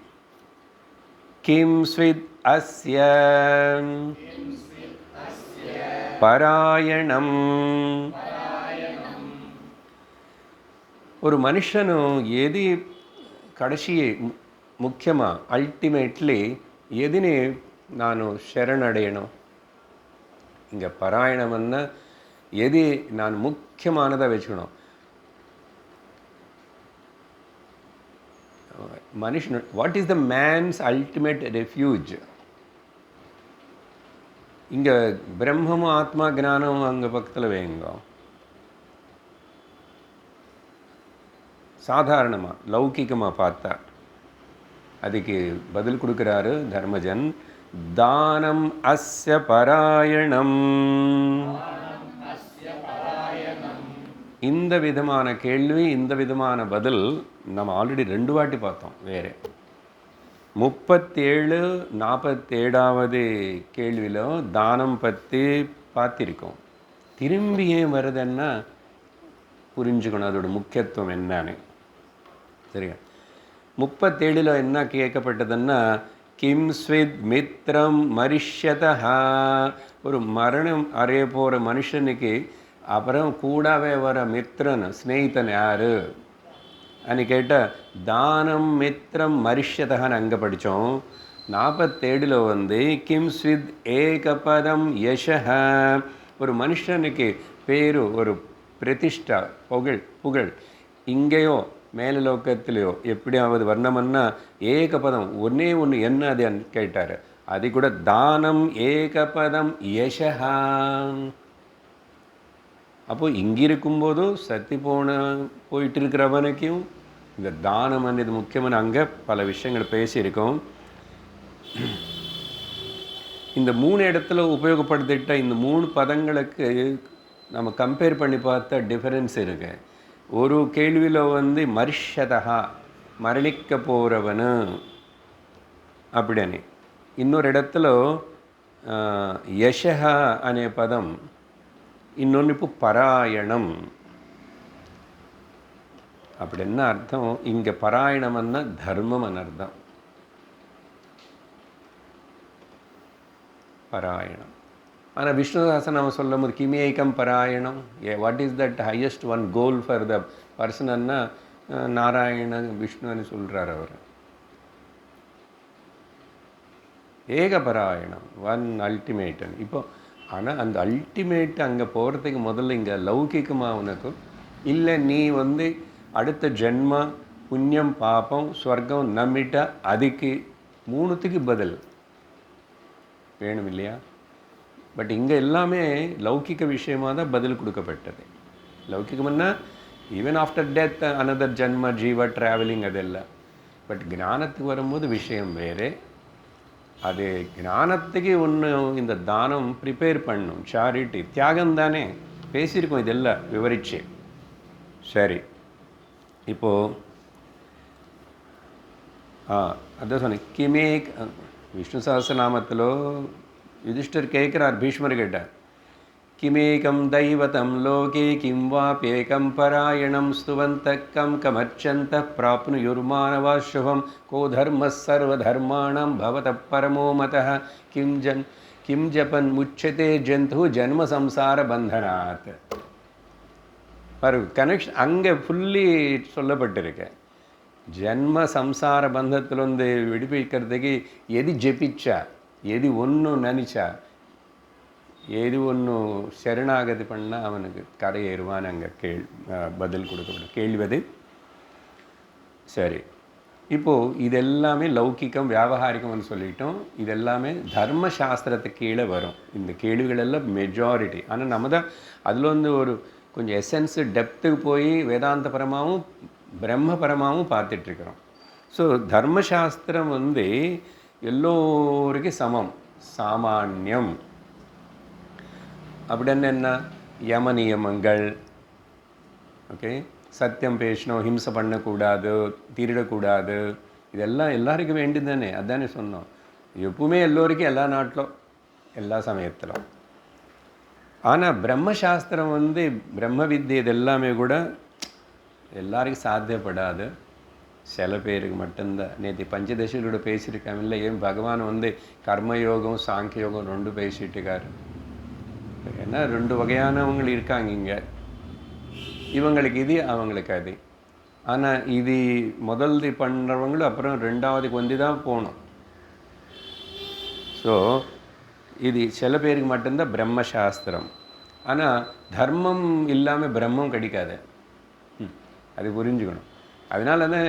கிம் ஸ்வித் அஸ்ய பராயணம். ஒரு மனுஷனும் எது கடைசியே முக்கியமாக அல்டிமேட்லி எதுன்னு நான் ಶರಣடையணும். இங்கே பராயணம்னா எது நான் முக்கியமானதாக வச்சுக்கணும். மனுஷன் what is the mens ultimate refuge? இங்கே பிரம்மமும் ஆத்மா ஞானமும் அங்கே பக்கத்தில் வைங்க. சாதாரணமாக லௌகிகமாக பார்த்தா அதுக்கு பதில் கொடுக்குறாரு தர்மஜன், தானம் அஸ்ய பராயணம். இந்த விதமான கேள்வி, இந்த விதமான பதில் நம்ம ஆல்ரெடி 2 வாட்டி பார்த்தோம். வேறு 37, 47வது கேள்வியில் தானம் பற்றி பார்த்திருக்கோம். திரும்பி ஏன் வருதுன்னா புரிஞ்சுக்கணும் அதோட முக்கியத்துவம் என்னன்னு. சரியா? 37ல் என்ன கேட்கப்பட்டதுன்னா, கிம் ஸ்வித் மித்ரம் மரிஷ்யதா. ஒரு மரணம் அறைய போகிற மனுஷனுக்கு அப்புறம் கூடவே வர மித்ரன் ஸ்நேகிதன் யார் அன்னு கேட்டால் தானம் மித்ரம் மரிஷ்யதான்னு அங்கே படித்தோம். 47ல் கிம் ஸ்வித் ஏகபதம் யஷஹ. ஒரு மனுஷனுக்கு பேரு, ஒரு பிரதிஷ்டா, புகழ் இங்கேயோ மேலலோகத்திலையோ எப்படியாவது வர்ணம்னா ஏகபதம் ஒன்றே ஒன்று என்ன அது கேட்டார். அது கூட தானம் ஏகபதம் யஷஹா. அப்போது இங்கே இருக்கும்போதும் சத்தி போயிட்டு இருக்கிறவனுக்கும் இந்த தானம் இது முக்கியமான அங்கே பல விஷயங்கள் பேசியிருக்கோம். இந்த 3 இடத்துல உபயோகப்படுத்திட்ட இந்த 3 பதங்களுக்கு நம்ம கம்பேர் பண்ணி பார்த்தா டிஃபரன்ஸ் இருக்கு. ஒரு கேள்வியில் வந்து மர்ஷதா மரணிக்க போகிறவனு அப்படின்னு, இன்னொரு இடத்துல யஷஹ అనే పదం, இன்னொன்று பராயணம். அப்படி என்ன அர்த்தம்? இங்கே பராயணம்னா தர்மம் அர்த்தம். பராயணம். ஆனால் விஷ்ணு சஹஸ்ரநாமம் சொல்லும் போது கிமேகம் பராயணம், what is that highest one goal for the person Narayana விஷ்ணுன்னு சொல்கிறார் அவர். ஏகபராயணம், ஒன் அல்டிமேட். இப்போ ஆனால் அந்த அல்டிமேட் அங்கே போகிறதுக்கு முதல்ல இங்கே லௌகிகமாக உனக்கு இல்லை, நீ வந்து அடுத்த ஜென்ம புண்ணியம் பாப்பம் ஸ்வர்க்கம் நம்பிட்டா அதுக்கு மூணுத்துக்கு பதில் வேணும் இல்லையா? பட் இங்கே எல்லாமே லௌகிக விஷயமாக தான் பதில் கொடுக்கப்பட்டது. லௌகிகம்னா ஈவன் ஆஃப்டர் டெத் அனதர் ஜென்ம ஜீவ ட்ராவலிங் அதெல்லாம். பட் ஞானத்துக்கு வரும்போது விஷயம் வேறு. அது ஞானத்துக்கு ஒன்று இந்த தானம் ப்ரிப்பேர் பண்ணும், சாரிட்டி தியாகம் தானே பேசியிருக்கோம், இதெல்லாம் விவரிச்சு. சரி, இப்போது அதான் சொன்னேன் கிமே விஷ்ணு சஹஸ்ரநாமத்தில் யுதிஷ்டர் கேட்குறார் பீஷ்மர் கிட்ட, கிமேகம் தைவதம் லோகே கிம் வாப்யேகம் பராயணம் ஸ்துவந்தக்கம் கமர்ச்சந்த பிராப்னுயுர்மானவா சுபம் கோ தர்ம சர்வதர்மாணம் பவத பரமோ மதः கிம் ஜபன் முச்சதே ஜந்து ஜன்ம சம்சார பந்தனாத். ஒரு கனெக்ஷன் அங்கே ஃபுல்லி சொல்லப்பட்டிருக்கு. ஜன்ம சம்சார பந்தத்தில் வந்து விடுவிக்கிறதுக்கு எது ஜெபிச்சா, எது ஒன்று நினச்சா, எது ஒன்று சரணாகதி பண்ணால் அவனுக்கு கரையேறுவான். அங்கே பதில் கொடுக்கப்படும் கேள்வி. சரி, இப்போது இதெல்லாமே லௌகிக்கம் வியாபகாரிகம்னு சொல்லிட்டோம். இதெல்லாமே தர்மசாஸ்திரத்துக்கு கீழே வரும் இந்த கேள்விகளெல்லாம் மெஜாரிட்டி. ஆனால் நம்ம தான் அதில் வந்து ஒரு கொஞ்சம் எசன்ஸு டெப்த்துக்கு போய் வேதாந்தபரமாகவும் பிரம்மபரமாகவும் பார்த்துட்ருக்குறோம். ஸோ தர்மசாஸ்திரம் வந்து எல்லோருக்கும் சமம், சாமானியம். அப்படின்னு என்ன? யம நியமங்கள், ஓகே, சத்தியம் பேசணும், ஹிம்சை பண்ணக்கூடாது, திருடக்கூடாது, இதெல்லாம் எல்லாருக்கும் வேண்டியது தானே. அதுதானே சொன்னோம். எப்பவுமே எல்லோருக்கும் எல்லா நாட்டிலும் எல்லா சமயத்திலும். ஆனால் பிரம்மசாஸ்திரம் வந்து பிரம்ம வித்யை இதெல்லாமே கூட எல்லாருக்கும் சாத்தியப்படாது, சில பேருக்கு மட்டும்தான். நேற்று பஞ்சதசியோட பேசியிருக்காங்க இல்லை, ஏன் பகவான் வந்து கர்மயோகம் சாங்கியோகம் ரெண்டு பேசிட்டு இருக்காரு. ஏன்னா ரெண்டு வகையானவங்க இருக்காங்க இங்கே, இவங்களுக்கு இது அவங்களுக்கு அது. ஆனால் இது முதல்து பண்ணுறவங்களும் அப்புறம் ரெண்டாவதுக்கு வந்து தான் போகணும். ஸோ இது சில பேருக்கு மட்டும்தான் பிரம்மசாஸ்திரம். ஆனால் தர்மம் இல்லாமல் பிரம்மம் கிடைக்காது, அது புரிஞ்சுக்கணும். அதனால தான்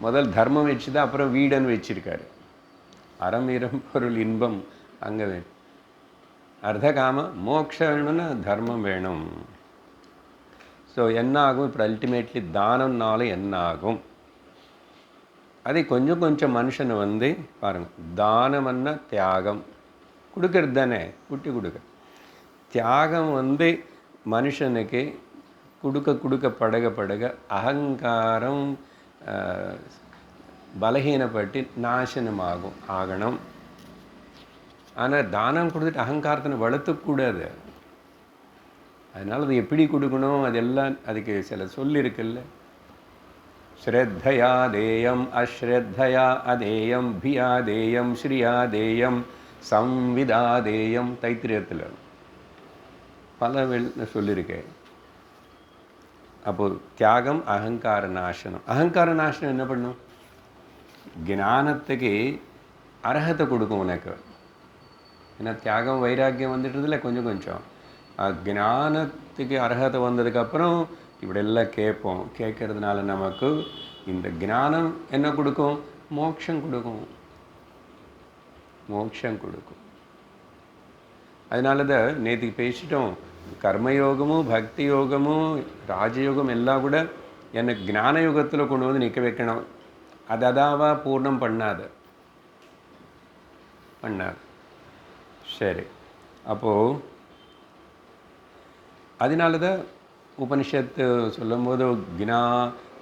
முதல் தர்மம் வச்சு தான் அப்புறம் வீடுன்னு வச்சிருக்காரு. அறம் இரம் பொருள் இன்பம் அங்கே வேணும். அர்த்த காம மோட்சம் வேணும்னா தர்மம் வேணும். ஸோ என்ன ஆகும்? இப்போ அல்டிமேட்லி தானம்னால என்ன ஆகும்? அதை கொஞ்சம் கொஞ்சம் மனுஷனை வந்து பாருங்கள், தானம்னா தியாகம் கொடுக்கறது தானே, விட்டு கொடுக்க. தியாகம் வந்து மனுஷனுக்கு கொடுக்க கொடுக்க பழக பழக அகங்காரம் பலகீனப்பட்டு நாசனமாகும் ஆகணும். ஆனால் தானம் கொடுத்துட்டு அகங்காரத்தை வளர்த்தக்கூடாது. அதனால் அது எப்படி கொடுக்கணும் அதெல்லாம் அதுக்கு சில சொல்லியிருக்குல்ல. ஸ்ரத்தையா தேயம் அஸ்ரத்தையா அதேயம் பியா தேயம் ஸ்ரீயா தேயம் சம்விதா தேயம் தைத்திரியத்தில் பல சொல்லியிருக்கேன். அப்போது தியாகம் அகங்கார நாசனம். அகங்கார நாசனம் என்ன பண்ணும்? ஞானத்துக்கு அர்ஹத்தை கொடுக்கும் உனக்கு. ஏன்னா தியாகம் வைராக்கியம் வந்துட்டதில்ல கொஞ்சம் கொஞ்சம். ஞானத்துக்கு அர்ஹத்தை வந்ததுக்கப்புறம் இப்படியெல்லாம் கேட்போம். கேட்கறதுனால நமக்கு இந்த ஞானம் என்ன கொடுக்கும்? மோட்சம் கொடுக்கும், மோட்சம் கொடுக்கும். அதனால தான் நேற்றுக்கு பேசிட்டோம், கர்மயோகமும் பக்தி யோகமும் ராஜயோகம் எல்லாம் கூட எனக்கு ஞான யோகத்தில் கொண்டு வந்து நிற்க வைக்கணும். அது அதாவா பூர்ணம் பண்ணாது. சரி, அப்போது அதனால தான் உபனிஷத்து சொல்லும்போது கினா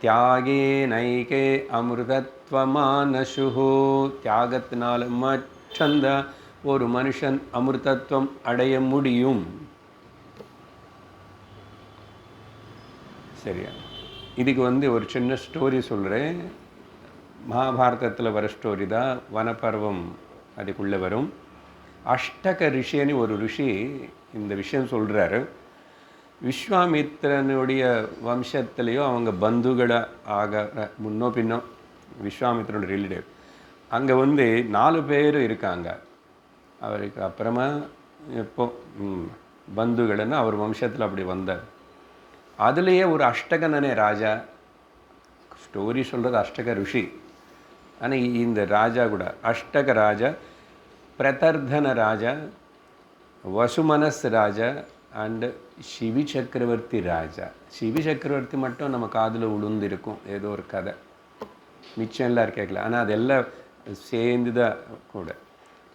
தியாகே நைகே அமிர்தத்வமானசுஹு, தியாகத்தினால் மட்டும்தான் ஒரு மனுஷன் அமிர்தத்துவம் அடைய முடியும். சரியா? இதுக்கு ஒரு சின்ன ஸ்டோரி சொல்கிறேன். மகாபாரதத்தில் வர ஸ்டோரி தான், வனப்பருவம் அதுக்குள்ளே வரும். அஷ்டக ரிஷின்னு ஒரு ரிஷி இந்த விஷயம் சொல்கிறாரு. விஸ்வாமித்திரனுடைய வம்சத்துலேயோ அவங்க பந்துகளை ஆக முன்னோ பின்னோ விஸ்வாமித்திரனுடைய ரிலேட்டிவ் அங்கே 4 பேர் இருக்காங்க. அவருக்கு அப்புறமா எப்போ பந்துகள்னா அவர் வம்சத்தில் அப்படி வந்தார். அதுலேயே ஒரு அஷ்டகனே ராஜா, ஸ்டோரி சொல்கிறது அஷ்டக ரிஷி, ஆனால் இந்த ராஜா கூட அஷ்டக ராஜா, பிரதர்தன ராஜா, வசுமனஸ் ராஜா அண்டு சிவி சக்கரவர்த்தி ராஜா. சிவி சக்கரவர்த்தி மட்டும் நம்ம காதில் உளுந்திருக்கும், ஏதோ ஒரு கதை, மிச்சம் எல்லாரும் கேட்கல. ஆனால் அதெல்லாம் சேர்ந்து தான் கூட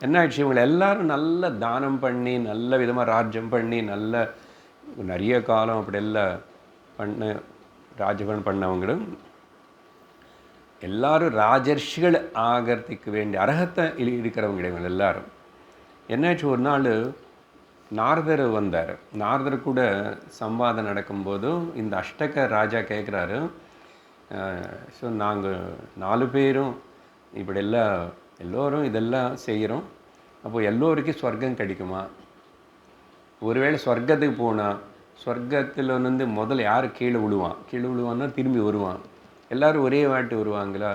என்ன ஆயிடுச்சு, இவங்களை எல்லாரும் நல்ல தானம் பண்ணி நல்ல விதமாக ராஜ்யம் பண்ணி நல்ல நிறைய காலம் அப்படியெல்லாம் பண்ண ராஜபன் பண்ணவங்களும் எல்லாரும் ராஜர்ஷிகள் ஆகிறதுக்கு வேண்டிய அர்ஹத்தை இருக்கிறவங்க இவங்க எல்லாரும். என்னாச்சு, ஒரு நாள் நாரதர் வந்தார். நாரதர் கூட சம்வாதம் நடக்கும்போதும் இந்த அஷ்டக ராஜா கேட்குறாரு, ஸோ நாங்கள் 4 பேரும் இப்படி எல்லோரும் இதெல்லாம் செய்கிறோம், அப்போது எல்லோருக்கும் சொர்க்கம் கிடைக்குமா? ஒருவேளை சொர்க்கத்துக்கு போனால் சொர்க்கத்தில் முதல்ல யார் கீழே விழுவான்னா திரும்பி வருவான், எல்லோரும் ஒரே வாட்டி வருவாங்களா?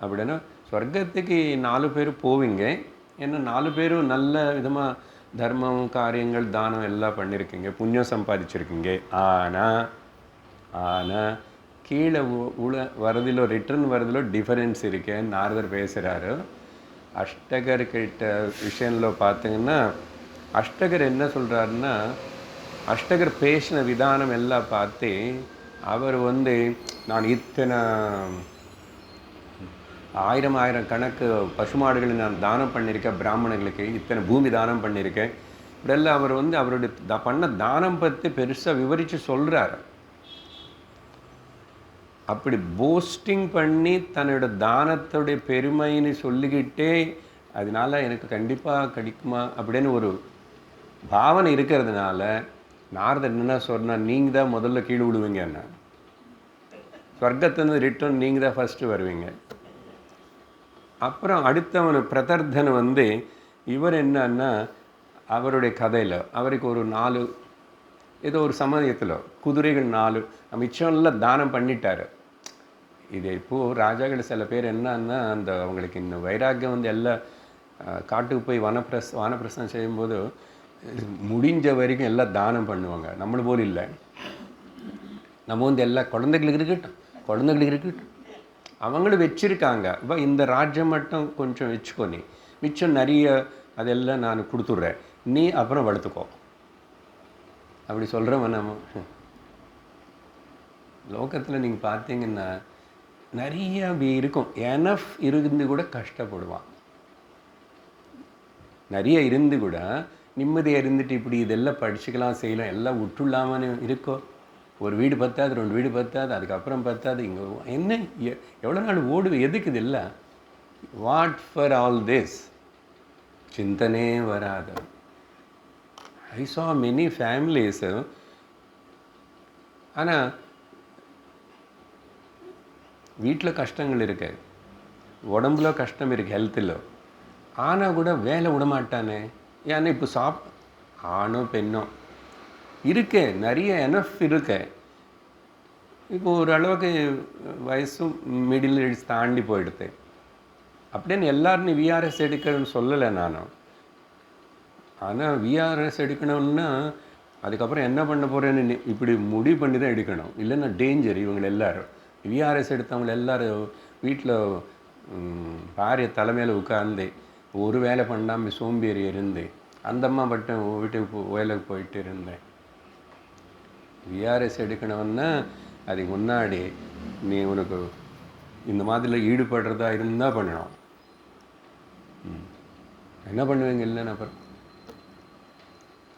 அப்படின்னா சொர்க்கத்துக்கு 4 பேர் போவீங்க, ஏன்னா 4 பேரும் நல்ல விதமாக தர்மம் காரியங்கள் தானம் எல்லாம் பண்ணியிருக்கீங்க, புண்ணியம் சம்பாதிச்சிருக்கீங்க. ஆனால் கீழே வரதிலோ ரிட்டர்ன் வரதிலோ டிஃபரன்ஸ் இருக்கேன்னு நாரதர் பேசுகிறாரு. அஷ்டகர்கிட்ட விஷயத்தில் பார்த்தீங்கன்னா அஷ்டகர் என்ன சொல்கிறாருன்னா, அஷ்டகர் பேசின விதானம் எல்லாம் பார்த்து அவர் நான் இத்தனை 1000 கணக்கு பசுமாடுகளை நான் தானம் பண்ணியிருக்கேன், பிராமணர்களுக்கு இத்தனை பூமி தானம் பண்ணியிருக்கேன், இப்படியெல்லாம் அவர் அவருடைய பண்ண தானம் பற்றி பெருசாக விவரித்து சொல்கிறார். அப்படி போஸ்டிங் பண்ணி தன்னோட தானத்துடைய பெருமைன்னு சொல்லிக்கிட்டே அதனால எனக்கு கண்டிப்பாக கிடைக்குமா அப்படின்னு ஒரு பாவனை இருக்கிறதுனால நாரதர் என்ன சொன்னால், நீங்கள் தான் முதல்ல கீழே விடுவீங்க, என்ன சொர்க்கத்திலிருந்து ரிட்டர்ன் நீங்கள் தான் ஃபஸ்ட்டு வருவீங்க. அப்புறம் அடுத்தவன் பிரதர்தன் இவர் என்னன்னா அவருடைய கதையில் அவருக்கு ஒரு 4 ஏதோ ஒரு சமயத்தில் குதிரைகள் 4 மிச்சம்லாம் தானம் பண்ணிட்டார். இது இப்போது ராஜாக்கள் சில பேர் என்னன்னா அந்த அவங்களுக்கு இன்னும் வைராக்கியம் எல்லாம் காட்டுக்கு போய் வானப்பிரசனம் செய்யும்போது முடிஞ்ச வரைக்கும் எல்லாம் தானம் பண்ணுவாங்க. நம்மளை போல் இல்லை, நம்ம எல்லாம் குழந்தைகளுக்கு இருக்கட்டும் அவங்களும் வச்சுருக்காங்க. இப்போ இந்த ராஜ்யம் மட்டும் கொஞ்சம் வச்சுக்கோ, நீ மிச்சம் நிறைய அதெல்லாம் நான் கொடுத்துட்றேன், நீ அப்புறம் வளர்த்துக்கோ அப்படி சொல்கிறவன். நம்ம லோகத்தில் நீங்கள் பார்த்தீங்கன்னா நிறைய இருக்கும், எனஃப் இருந்து கூட கஷ்டப்படுவான், நிறைய இருந்து கூட நிம்மதியாக இருந்துட்டு இப்படி இதெல்லாம் படிச்சுக்கலாம் செய்யலாம் எல்லாம் விட்டுள்ளாமன்னு இருக்கோ. ஒரு வீடு பத்தாது, 2 வீடு பத்தாது, அதுக்கப்புறம் பத்தாது, இங்கே என்ன எவ்வளோ நாள் ஓடுது, எதுக்கு இது இல்லை, வாட் ஃபார் ஆல் திஸ் சிந்தனே வராது. ஐ saw many families, ஆனால் வீட்டில் கஷ்டங்கள் இருக்கு, உடம்புல கஷ்டம் இருக்குது, ஹெல்த்தில், ஆனால் கூட வேலை விடமாட்டானே. ஏன்னா இப்போ ஆணோ பெண்ணோ இருக்கே, நிறைய எனஃப் இருக்கு. இப்போ ஓரளவுக்கு வயசும் மிடில் ஏஜ் தாண்டி போயிடுது. அப்படின்னு எல்லாரும் விஆர்எஸ் எடுக்கணும்னு சொல்லலை நானும். ஆனால் விஆர்எஸ் எடுக்கணும்னா அதுக்கப்புறம் என்ன பண்ண போகிறேன்னு இப்படி முடிவு பண்ணி தான் எடுக்கணும், இல்லைன்னா டேஞ்சர். இவங்க எல்லோரும் விஆர்எஸ் எடுத்தவங்க எல்லோரும் வீட்டில் பாரிய தலைமையில் உட்கார்ந்து ஒரு வேலை பண்ணாமல் சோம்பேறி இருந்து அந்த அம்மா மட்டும் வீட்டுக்கு வேலைக்கு போயிட்டு இருந்தேன். விஆர்எஸ் எடுக்கணும்னா அதுக்கு முன்னாடி நீ உனக்கு இந்த மாதிரிலாம் ஈடுபடுறதா இருந்தால் பண்ணணும். என்ன பண்ணுவீங்க இல்லைன்னு அப்புறம்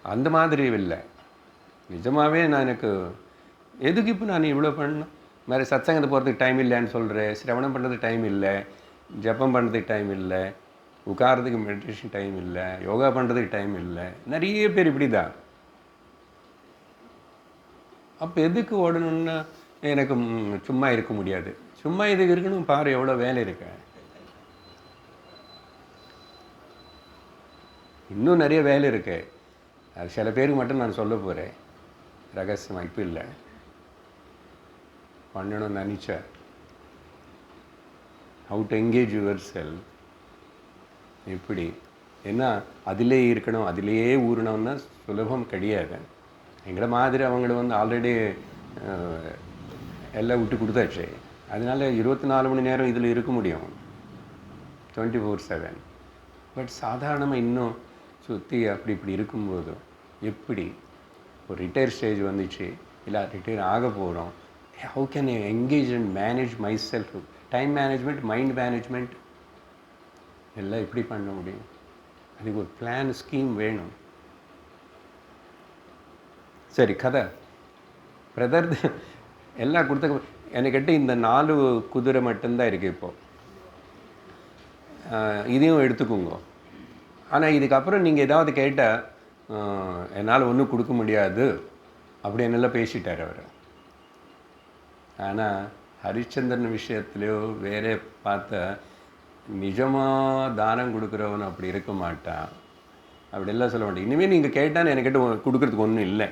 அந்த மாதிரி இல்லை. நிஜமாகவே நான் எனக்கு எதுக்கு இப்போ நான் இவ்வளோ பண்ணணும், மாதிரி சத்சங்கத்தை போகிறதுக்கு டைம் இல்லைன்னு சொல்கிறேன், சிரவணம் பண்ணுறதுக்கு டைம் இல்லை, ஜப்பம் பண்ணுறதுக்கு டைம் இல்லை, உட்காரத்துக்கு மெடிடேஷன் டைம் இல்லை, யோகா பண்ணுறதுக்கு டைம் இல்லை. நிறைய பேர் இப்படி தான். அப்போ எதுக்கு ஓடணும்னா எனக்கு சும்மா இருக்க முடியாது. சும்மா எதுக்கு இருக்கணும், பாரு எவ்வளோ வேலை இருக்கு. இன்னும் நிறைய வேலை இருக்கு. அது சில பேருக்கு மட்டும் நான் சொல்ல போகிறேன், ரகசியம் இப்போ இல்லை. பண்ணணும்னு நினச்ச how to engage your self எப்படி, ஏன்னா அதிலே இருக்கணும், அதிலேயே ஊறணும்னா சுலபம் கிடையாது. எங்களை மாதிரி அவங்கள வந்து ஆல்ரெடி எல்லாம் விட்டு கொடுத்தாச்சு. அதனால 24 மணி நேரம் இதில் இருக்க முடியும், 24/7. பட் சாதாரணமாக இன்னும் சுற்றி அப்படி இப்படி இருக்கும்போது எப்படி ஒரு ரிட்டையர் ஸ்டேஜ் வந்துச்சு, இல்லை ரிட்டையர் ஆக போகிறோம், how can I engage and manage my self, time management, mind management எல்லாம் எப்படி பண்ண முடியும்? அதுக்கு ஒரு பிளான், ஸ்கீம் வேணும். சரி, கதை பிரதர் எல்லாம் கொடுத்த என்கிட்ட இந்த 4 குதிரை மட்டும்தான் இருக்குது இப்போது. இதையும் எடுத்துக்கோங்க. ஆனால் இதுக்கப்புறம் நீங்கள் ஏதாவது கேட்டால் என்னால் ஒன்றும் கொடுக்க முடியாது அப்படின்னெல்லாம் பேசிட்டார் அவர். ஆனால் ஹரிச்சந்திரன் விஷயத்துலையோ வேறே பார்த்தா நிஜமாக தானம் கொடுக்குறவன் அப்படி இருக்க மாட்டான். அப்படியெல்லாம் சொல்ல மாட்டேன். இனிமேல் நீங்கள் கேட்டான்னு என்கிட்ட கொடுக்குறதுக்கு ஒன்றும் இல்லை.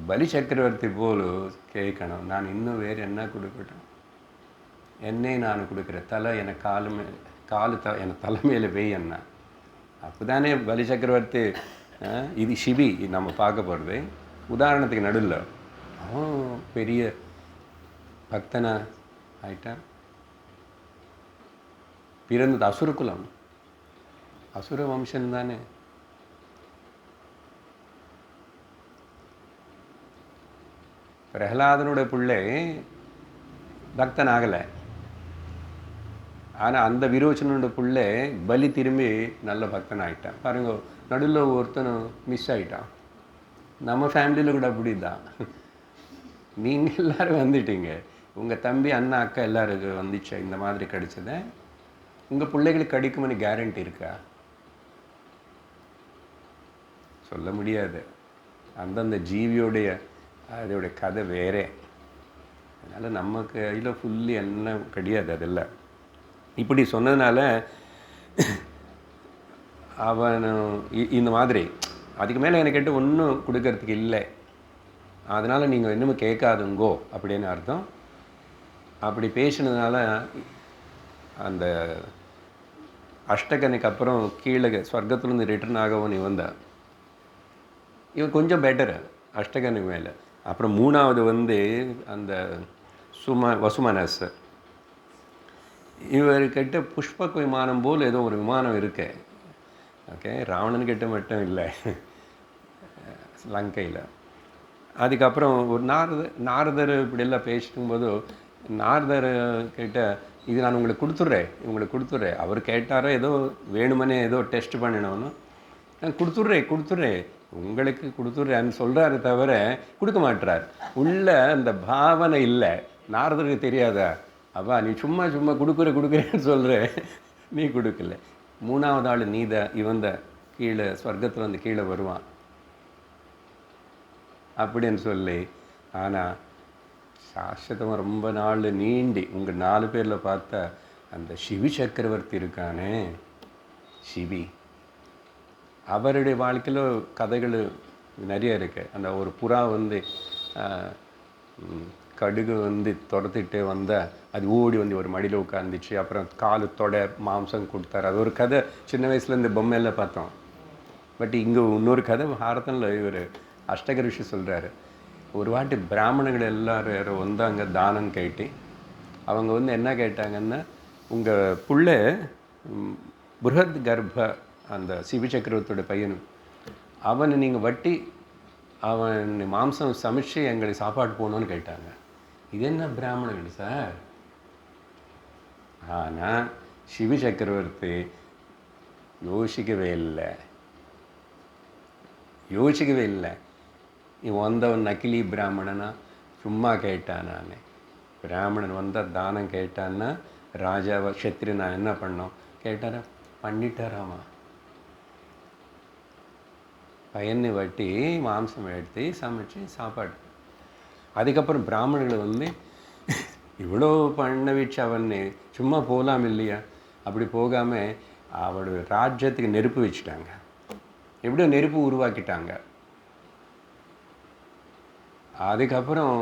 பலி சக்கரவர்த்தி போல் கேட்கணும், நான் இன்னும் வேறு என்ன கொடுக்கட்டும், என்னை நான் கொடுக்குறேன், தலை எனக்கு காலு எனக்கு தலைமையில் வெய் என்ன. அப்போ தானே பலி சக்கரவர்த்தி. இது சிவி நம்ம பார்க்க போகிறது உதாரணத்துக்கு நடுவில் அவன் பெரிய பக்தனா ஆயிட்டான். பிறந்தது அசுரகுலம், அசுர வம்சம் தானே. பிரகலாதனோட பிள்ளை பக்தன் ஆகலை. ஆனால் அந்த விரோச்சனோட பிள்ளை பலி திரும்பி நல்ல பக்தன் ஆகிட்டான். பாருங்க, நடுவில் ஒருத்தனும் மிஸ் ஆகிட்டான். நம்ம ஃபேமிலியில் கூட அப்படி தான். நீங்கள் எல்லோரும் வந்துட்டீங்க, உங்கள் தம்பி அண்ணா அக்கா எல்லாருக்கும் வந்துச்சு, இந்த மாதிரி கிடைச்சத உங்கள் பிள்ளைகளுக்கு கிடைக்கும்னு கேரண்டி இருக்கா? சொல்ல முடியாது. அந்தந்த ஜீவியோடைய அதோடைய கதை வேறே. அதனால் நமக்கு கையில் ஃபுல்லி எல்லாம் கிடையாது. அதெல்லாம் இப்படி சொன்னதுனால அவன் இந்த மாதிரி அதுக்கு மேலே எனக்கு கேட்டு ஒன்றும் கொடுக்கறதுக்கு இல்லை, அதனால் நீங்கள் இன்னும் கேட்காதுங்கோ அப்படின்னு அர்த்தம். அப்படி பேசினதுனால அந்த அஷ்டகனுக்கு அப்புறம் கீழே ஸ்வர்க்கத்துலேருந்து ரிட்டர்ன் ஆகவும் இவன் தான். இவன் கொஞ்சம் பெட்டரு அஷ்டகனுக்கு மேலே. அப்புறம் 3வது வந்து அந்த வசுமனஸ். இவர்கிட்ட புஷ்பக் விமானம் போல் ஏதோ ஒரு விமானம் இருக்கு. ஓகே, ராவணன்கிட்ட மட்டும் இல்லை, லங்கையில். அதுக்கப்புறம் ஒரு நாரதர் இப்படியெல்லாம் பேசிக்கும்போது நாரதர் கிட்ட இது நான் உங்களுக்கு கொடுத்துட்றேன். அவர் கேட்டாரோ ஏதோ வேணுமனே ஏதோ டெஸ்ட் பண்ணினோன்னு நான் கொடுத்துட்றேன் உங்களுக்கு கொடுத்துட்றேன்னு சொல்கிறாரு தவிர கொடுக்க மாட்டுறார். உள்ள அந்த பாவனை இல்லை. நாரதருக்கு தெரியாதா, அப்பா நீ சும்மா கொடுக்குறேன்னு சொல்கிற, நீ கொடுக்கல. 3வது ஆள் நீ தான், இவன் தான் கீழே ஸ்வர்க்கத்தில் வந்து கீழே வருவான் அப்படின்னு சொல்லி. ஆனால் சாஸ்வதமாக ரொம்ப நாள் நீண்டி உங்கள் 4 பேரில் பார்த்தா அந்த சிவி சக்கரவர்த்தி இருக்கானே, சிவி, அவருடைய வாழ்க்கையில் கதைகள் நிறைய இருக்குது. அந்த ஒரு புறா வந்து கடுகு வந்து துரத்திட்டு வந்தால் அது ஓடி வந்து ஒரு மடியில் உட்காந்துச்சு, அப்புறம் காலு தொடை மாம்சம் கொடுத்தாரு. அது ஒரு கதை சின்ன வயசில் இந்த பொம்மையில் பார்த்தோம். பட் இங்கே இன்னொரு கதை பாரதனில் இவர் அஷ்டக ரிஷி சொல்கிறாரு. ஒரு வாட்டி பிராமணர்கள் எல்லாரும் வந்தாங்க தானம் கேட்டு. அவங்க வந்து என்ன கேட்டாங்கன்னா, உங்கள் புள்ள புருஹத் கர்ப்ப அந்த சிவி சக்கரவர்த்தியோட பையனும் அவனை நீங்கள் வட்டி அவன் மாம்சம் சமைச்சு எங்களுக்கு சாப்பாடு போகணுன்னு கேட்டாங்க. இது என்ன பிராமணர்கள் சார்? ஆனால் சிவி சக்கரவர்த்தி யோசிக்கவே இல்லை. யோசிக்கவே இல்லை. இவன் வந்தவன் நக்கிலி பிராமணனா சும்மா கேட்டான். நான் பிராமணன் வந்தால் தானம் கேட்டான்னா ராஜாவை க்ஷத்ரியனா என்ன பண்ணோம் கேட்டாரா? பண்ணிட்டாராமா. பையனை வட்டி மாம்சம் எடுத்து சமைச்சு சாப்பாடு. அதுக்கப்புறம் பிராமணர்கள் வந்து இவ்வளோ பண்ண வச்சு அவன் சும்மா போகலாம் இல்லையா? அப்படி போகாமல் அவருடைய ராஜ்யத்துக்கு நெருப்பு வச்சுட்டாங்க. எப்படியோ நெருப்பு உருவாக்கிட்டாங்க. அதுக்கப்புறம்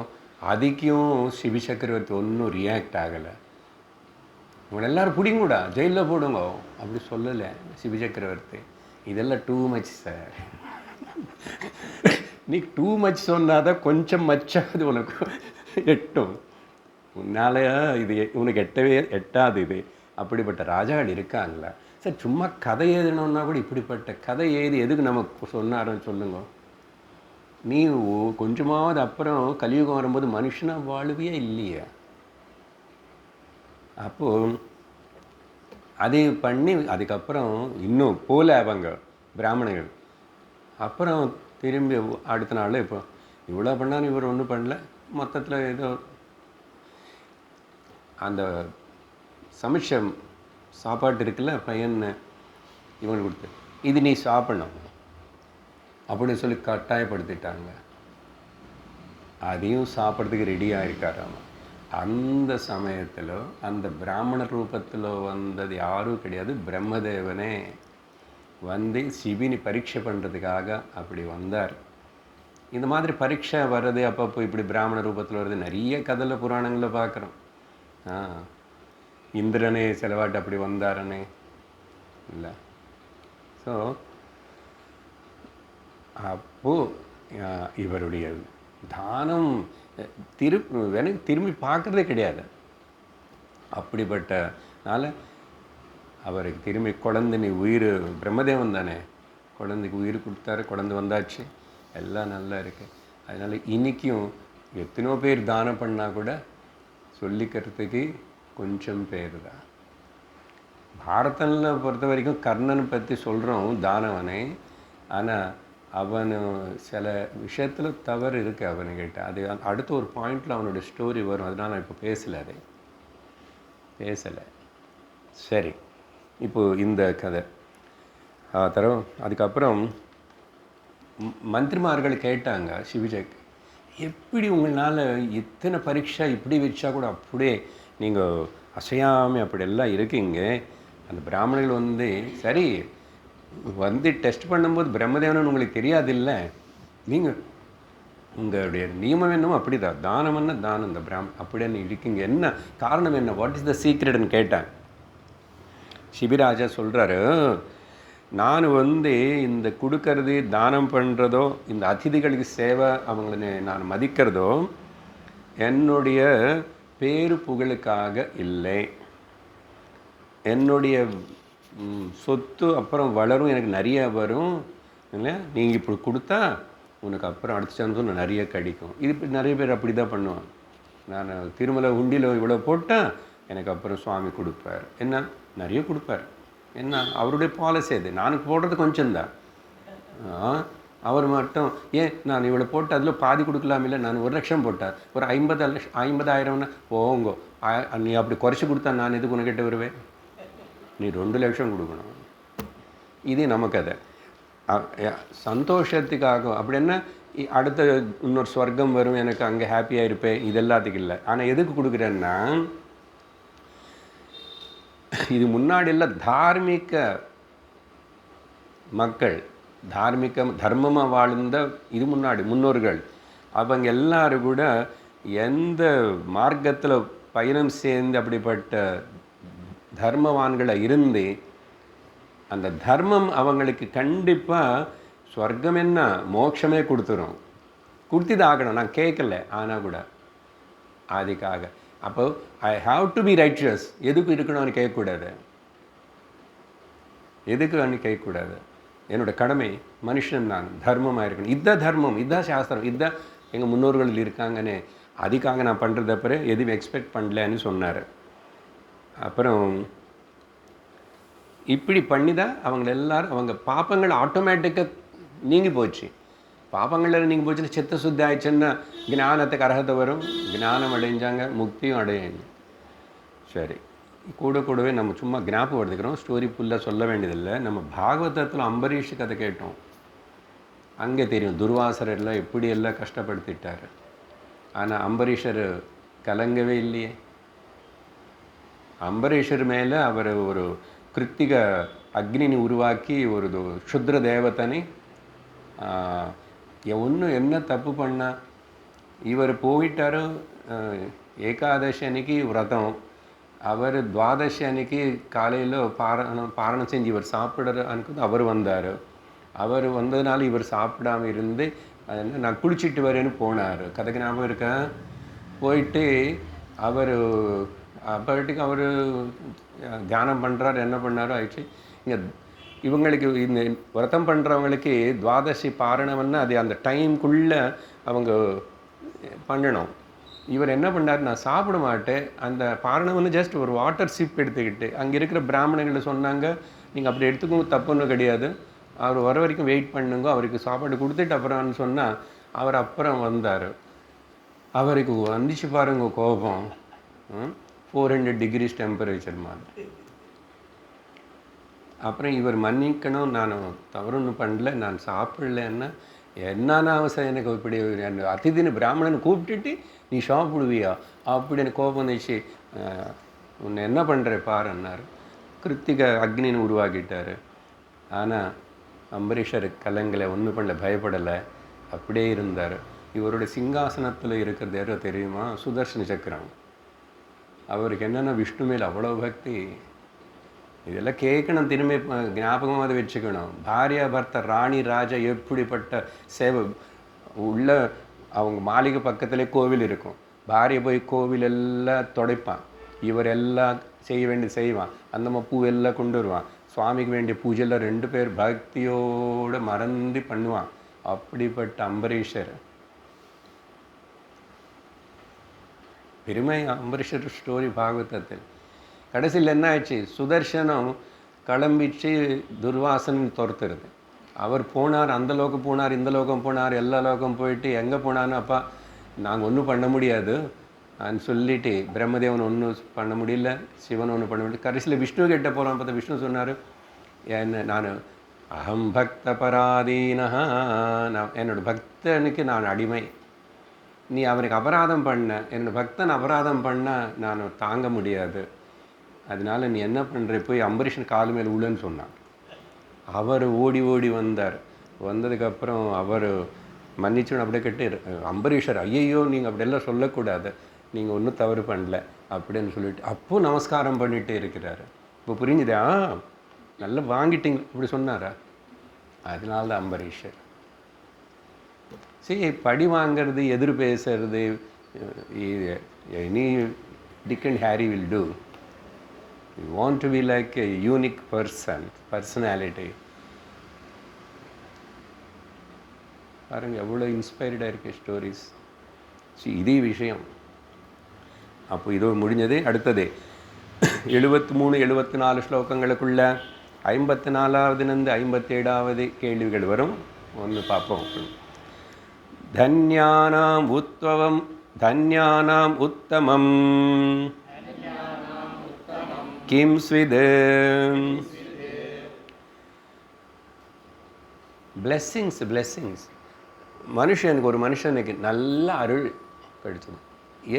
அதுக்கும் சிபி சக்கரவர்த்தி ஒன்றும் ரியாக்ட் ஆகலை. உங்களை எல்லோரும் பிடிங்கூடா, ஜெயிலில் போடுங்க அப்படி சொல்லலை சிபி சக்கரவர்த்தி. இதெல்லாம் டூ மச் சார். நீ டூ மச் சொன்னாதான் கொஞ்சம் மச்சாது உனக்கு எட்டும். உன்னால் இது உனக்கு எட்டாது இது. அப்படிப்பட்ட ராஜாக்கள் இருக்காங்களா சார்? சும்மா கதை எழுதணுன்னா கூட இப்படிப்பட்ட கதை எழுதி எதுக்கு நமக்கு சொன்னாருன்னு சொல்லுங்க. நீ கொஞ்சமாவது அப்புறம் கலியுகம் வரும்போது மனுஷனாக வாழுவே இல்லையா? அப்போது அது பண்ணி அதுக்கப்புறம் இன்னும் போல அவங்க பிராமணர்கள். அப்புறம் திரும்பி அடுத்த நாள் இப்போ இவ்வளோ பண்ணாலும் இவர் ஒன்றும் பண்ணல. மொத்தத்தில் ஏதோ அந்த சமைச்ச சாப்பாட்டு இருக்குல்ல பையன் இவன் கொடுத்து இது நீ சாப்பிடணும் அப்படின்னு சொல்லி கட்டாயப்படுத்திட்டாங்க. அதையும் சாப்பிட்றதுக்கு ரெடியாக இருக்காராமா. அந்த சமயத்தில் அந்த பிராமண ரூபத்தில் வந்தது யாரும் கிடையாது, பிரம்மதேவனே வந்து சிபினி பரீட்சை பண்ணுறதுக்காக அப்படி வந்தார். இந்த மாதிரி பரீட்சை வர்றது அப்பப்போ இப்படி பிராமண ரூபத்தில் வருது. நிறைய கதையில் புராணங்களில் பார்க்குறோம். இந்திரனே செலவாட்டு அப்படி வந்தாரனே இல்லை. ஸோ அப்போது இவருடைய தானம் திரும்பி பார்க்குறதே கிடையாது. அப்படிப்பட்டனால அவருக்கு திரும்பி குழந்தை உயிர் பிரம்மதேவன் தானே குழந்தைக்கு உயிர் கொடுத்தாரு. குழந்தை வந்தாச்சு, எல்லாம் நல்லா இருக்குது. அதனால் இன்றைக்கும் எத்தனையோ பேர் தானம் பண்ணால் கூட சொல்லிக்கிறதுக்கு கொஞ்சம் பேர் தான். பாரதனில் பொறுத்த வரைக்கும் கர்ணனை பற்றி சொல்கிறோம் தானவனே. ஆனால் அவன் சில விஷயத்தில் தவறு இருக்குது அவனுக்கிட்ட. அது அடுத்த ஒரு பாயிண்டில் அவனுடைய ஸ்டோரி வரும். அதனால் நான் இப்போ பேசலை. சரி, இப்போது இந்த கதை தரோம். அதுக்கப்புறம் மந்திரிமார்கள் கேட்டாங்க சிவிஜக், எப்படி உங்களால் இத்தனை பரீட்சை இப்படி வச்சா கூட அப்படியே நீங்கள் அசையாமல் அப்படியெல்லாம் இருக்கீங்க? அந்த பிராமணர்கள் வந்து சரி வந்து டெஸ்ட் பண்ணும்போது பிரம்மதேவனன் உங்களுக்கு தெரியாது இல்லை, நீங்கள் உங்களுடைய நியமம் என்னமோ அப்படி தான், தானம் என்ன தானம், இந்த அப்படின்னு இருக்கீங்க, என்ன காரணம் என்ன, வாட் இஸ் த சீக்ரெட்னு கேட்டேன். சிபிராஜா சொல்கிறாரு, நான் வந்து இந்த கொடுக்கறது தானம் பண்ணுறதோ இந்த அதிதிகளுக்கு சேவை அவங்கள நான் மதிக்கிறதோ என்னுடைய பேரு புகழுக்காக இல்லை. என்னுடைய சொத்து அப்புறம் வளரும், எனக்கு நிறைய வரும் இல்லை. நீங்கள் இப்படி கொடுத்தா உனக்கு அப்புறம் அடுத்த சான்ஸும் நிறைய கிடைக்கும். இது நிறைய பேர் அப்படி தான் பண்ணுவாங்க. நான் திருமலை உண்டியில் இவ்வளோ போட்டால் எனக்கு அப்புறம் சுவாமி கொடுப்பார், என்ன நிறைய கொடுப்பார், என்ன அவருடைய பாலிசி அது. நான் போடுறது கொஞ்சம்தான், அவர் மட்டும் ஏன் நான் இவ்வளோ போட்டு அதில் பாதி கொடுக்கலாம் இல்லை. நான் 1 லட்சம் போட்டார், ஒரு 50,000 போங்கோ, நீ அப்படி குறைச்சி கொடுத்தா நான் எதுக்கு உனக்கிட்ட வருவேன், நீ 2 லட்சம் கொடுக்கணும். இது நமக்கு அதை சந்தோஷத்துக்காக அப்படி என்ன அடுத்த இன்னொரு ஸ்வர்க்கம் வரும், எனக்கு அங்கே ஹாப்பியாக இருப்பேன், இது எல்லாத்துக்கும் இல்லை. ஆனால் எதுக்கு கொடுக்குறேன்னா, இது முன்னாடி எல்லாம் தார்மீக மக்கள், தர்மமாக வாழ்ந்த இது முன்னாடி முன்னோர்கள், அவங்க எல்லாரும் கூட எந்த மார்க்கத்தில் பயணம் சேர்ந்து அப்படிப்பட்ட தர்மவான்களை இருந்து அந்த தர்மம் அவங்களுக்கு கண்டிப்பாக ஸ்வர்க்கம் என்ன மோட்சமே கொடுத்துரும், கொடுத்துது ஆகணும். நான் கேட்கல, ஆனால் கூட அதுக்காக அப்போ I have to be righteous. எதுக்கு இருக்கணும்னு கேட்கக்கூடாது, எதுக்கு கேட்கக்கூடாது. என்னோட கடமை மனுஷன் நான் தர்மமாக இருக்கணும். இதுதான் தர்மம், இதுதான் சாஸ்திரம், இதுதான் எங்கள் முன்னோர்கள் இருக்காங்கன்னு அதுக்காக நான் பண்ணுறது. அப்புறம் எதுவும் எக்ஸ்பெக்ட் பண்ணலன்னு சொன்னார். அப்புறம் இப்படி பண்ணி தான் அவங்க எல்லோரும் அவங்க பாப்பங்கள் ஆட்டோமேட்டிக்காக நீங்கி போச்சு. பாபங்களில் நீங்கள் போச்சுன்னா சித்த சுத்தி ஆயிடுச்சுன்னா ஞானத்துக்கு அர்ஹத்தை வரும், ஞானம் அடைஞ்சாங்க, முக்தியும் அடையாங்க. சரி, கூடவே நம்ம சும்மா ஞாபகப்படுத்திக்கிறோம், ஸ்டோரி ஃபுல்லாக சொல்ல வேண்டியதில்லை. நம்ம பாகவதத்தில் அம்பரீஷ் கதை கேட்டோம், அங்கே தெரியும் துர்வாசர் எல்லாம் எப்படியெல்லாம் கஷ்டப்படுத்திட்டார். ஆனால் அம்பரீஷர் கலங்கவே இல்லையே. அம்பரீஷர் மேலே அவர் ஒரு கிருத்திக அக்னினி உருவாக்கி ஒரு சுத்ர தேவதனை ஒன்றும் என்ன தப்பு பண்ணா, இவர் போயிட்டார் ஏகாதசி அன்னைக்கு விரதம், அவர் துவாதசி அன்னைக்கு காலையில் பாரணம் செஞ்சு இவர் சாப்பிட்ற அன்னைக்கு அவர் வந்தார். அவர் வந்ததுனால இவர் சாப்பிடாமல் இருந்து நான் குளிச்சுட்டு வரேன்னு போனார். கதைக்கு ஞாபகம் இருக்க. போயிட்டு அவர் அப்பட்டுக்கு அவர் தியானம் பண்ணுறார், என்ன பண்ணாரோ ஆயிடுச்சு. இங்கே இவங்களுக்கு இந்த விரதம் பண்ணுறவங்களுக்கு துவாதசி பாரணம்னா அது அந்த டைம்குள்ளே அவங்க பண்ணணும். இவர் என்ன பண்ணார், நான் சாப்பிட மாட்டேன், அந்த பாரணம்னு ஜஸ்ட் ஒரு வாட்டர் சிப் எடுத்துக்கிட்டு அங்கே இருக்கிற பிராமணங்களை சொன்னாங்க, நீங்கள் அப்படி எடுத்துக்கவும் தப்புன்னு கிடையாது, அவர் வர வரைக்கும் வெயிட் பண்ணுங்க, அவருக்கு சாப்பாடு கொடுத்துட்டு அப்புறம்னு சொன்னால் அவர் அப்புறம் வந்தார். அவருக்கு வந்துச்சு பாருங்க கோபம், 400 டிகிரிஸ் டெம்பரேச்சர் மாதிரி. அப்புறம் இவர் மன்னிக்கணும், நான் தவறுன்னு பண்ணல, நான் சாப்பிடலன்னா என்னன்னா அவசரம், எனக்கு இப்படி அதிதின்னு பிராமணன் கூப்பிட்டுட்டு நீ சாப்பிடுவியா அப்படின்னு கோபம் வந்துச்சு. உன்னை என்ன பண்ணுற பாருன்னார். கிருத்திக அக்னின்னு உருவாக்கிட்டார். ஆனால் அம்பரீஷர் கலங்களை ஒன்றும் பண்ணல, பயப்படலை, அப்படியே இருந்தார். இவருடைய சிங்காசனத்தில் இருக்கிறது யாரோ தெரியுமா, சுதர்ஷன சக்கரம். அவருக்கு என்னென்னா விஷ்ணு மேல் அவ்வளோ பக்தி. இதெல்லாம் கேட்கணும், திரும்பி ஞாபகமாக அதை வச்சுக்கணும். பாரியா பர்த்தா ராணி ராஜா எப்படிப்பட்ட சேவை உள்ள, அவங்க மாளிகை பக்கத்துலேயே கோவில் இருக்கும், பாரியை போய் கோவில் எல்லாம் துடைப்பான், இவர் எல்லாம் செய்ய வேண்டிய செய்வான், அந்த பூ எல்லாம் கொண்டு வருவான், சுவாமிக்கு வேண்டிய பூஜையில் 2 பேர் பக்தியோடு மறந்து பண்ணுவான். அப்படிப்பட்ட அம்பரீஷர் பெருமை. அம்பரீஷர் ஸ்டோரி பாகவதத்தில் கடைசியில் என்ன ஆயிடுச்சு, சுதர்சனம் கிளம்பிச்சு துர்வாசன் துரத்துறது. அவர் போனார், அந்த லோகம் போனார், இந்த லோகம் போனார், எல்லா லோகம் போயிட்டு எங்கே போனான்னு, அப்பா நாங்கள் ஒன்றும் பண்ண முடியாது அப்படின்னு சொல்லிட்டு பிரம்மதேவன் ஒன்றும் பண்ண முடியல, சிவன் ஒன்றும் பண்ண முடியல. கடைசியில் விஷ்ணு கிட்ட போகலாம் பார்த்தா விஷ்ணு சொன்னார், என்ன நான் அகம் பக்த பராதீனா, நான் என்னோட பக்தனுக்கு நான் அடிமை, நீ அவனுக்கு அபராதம் பண்ண, என்னோட பக்தன் அபராதம் பண்ண நான் தாங்க முடியாது, அதனால் நீ என்ன பண்ணுற, போய் அம்பரீஷன் கால் மேல் உள்ளன்னு சொன்னான். அவர் ஓடி ஓடி வந்தார். வந்ததுக்கப்புறம் அவர் மன்னிச்சுன்னு அப்படியே கேட்டு, அம்பரீஷர் ஐயையோ நீங்கள் அப்படியெல்லாம் சொல்லக்கூடாது, நீங்கள் ஒன்றும் தவறு பண்ணல அப்படின்னு சொல்லிட்டு அப்போது நமஸ்காரம் பண்ணிகிட்டே இருக்கிறாரு. இப்போ புரிஞ்சுதா, நல்லா வாங்கிட்டீங்க இப்படி சொன்னாரா, அதனால தான் அம்பரீஷர். சரி, படி வாங்கிறது, எதிர் பேசுறது, any Dick and Harry will do. You want to be like a unique personality. பாருங்க எவ்வளோ இன்ஸ்பைர்டாக இருக்குது ஸ்டோரிஸ். இதே விஷயம். அப்போ இதோ முடிஞ்சது. அடுத்தது 73 74 ஸ்லோகங்களுக்குள்ள 54வதுலேருந்து 57வது கேள்விகள் வரும். ஒன்று பார்ப்போம். தன்யானாம் உத்தமம் கிம் ஸ்வித். பிளெஸ்ஸிங்ஸ் மனுஷனுக்கு, ஒரு மனுஷனுக்கு நல்ல அருள் கிடைச்சது.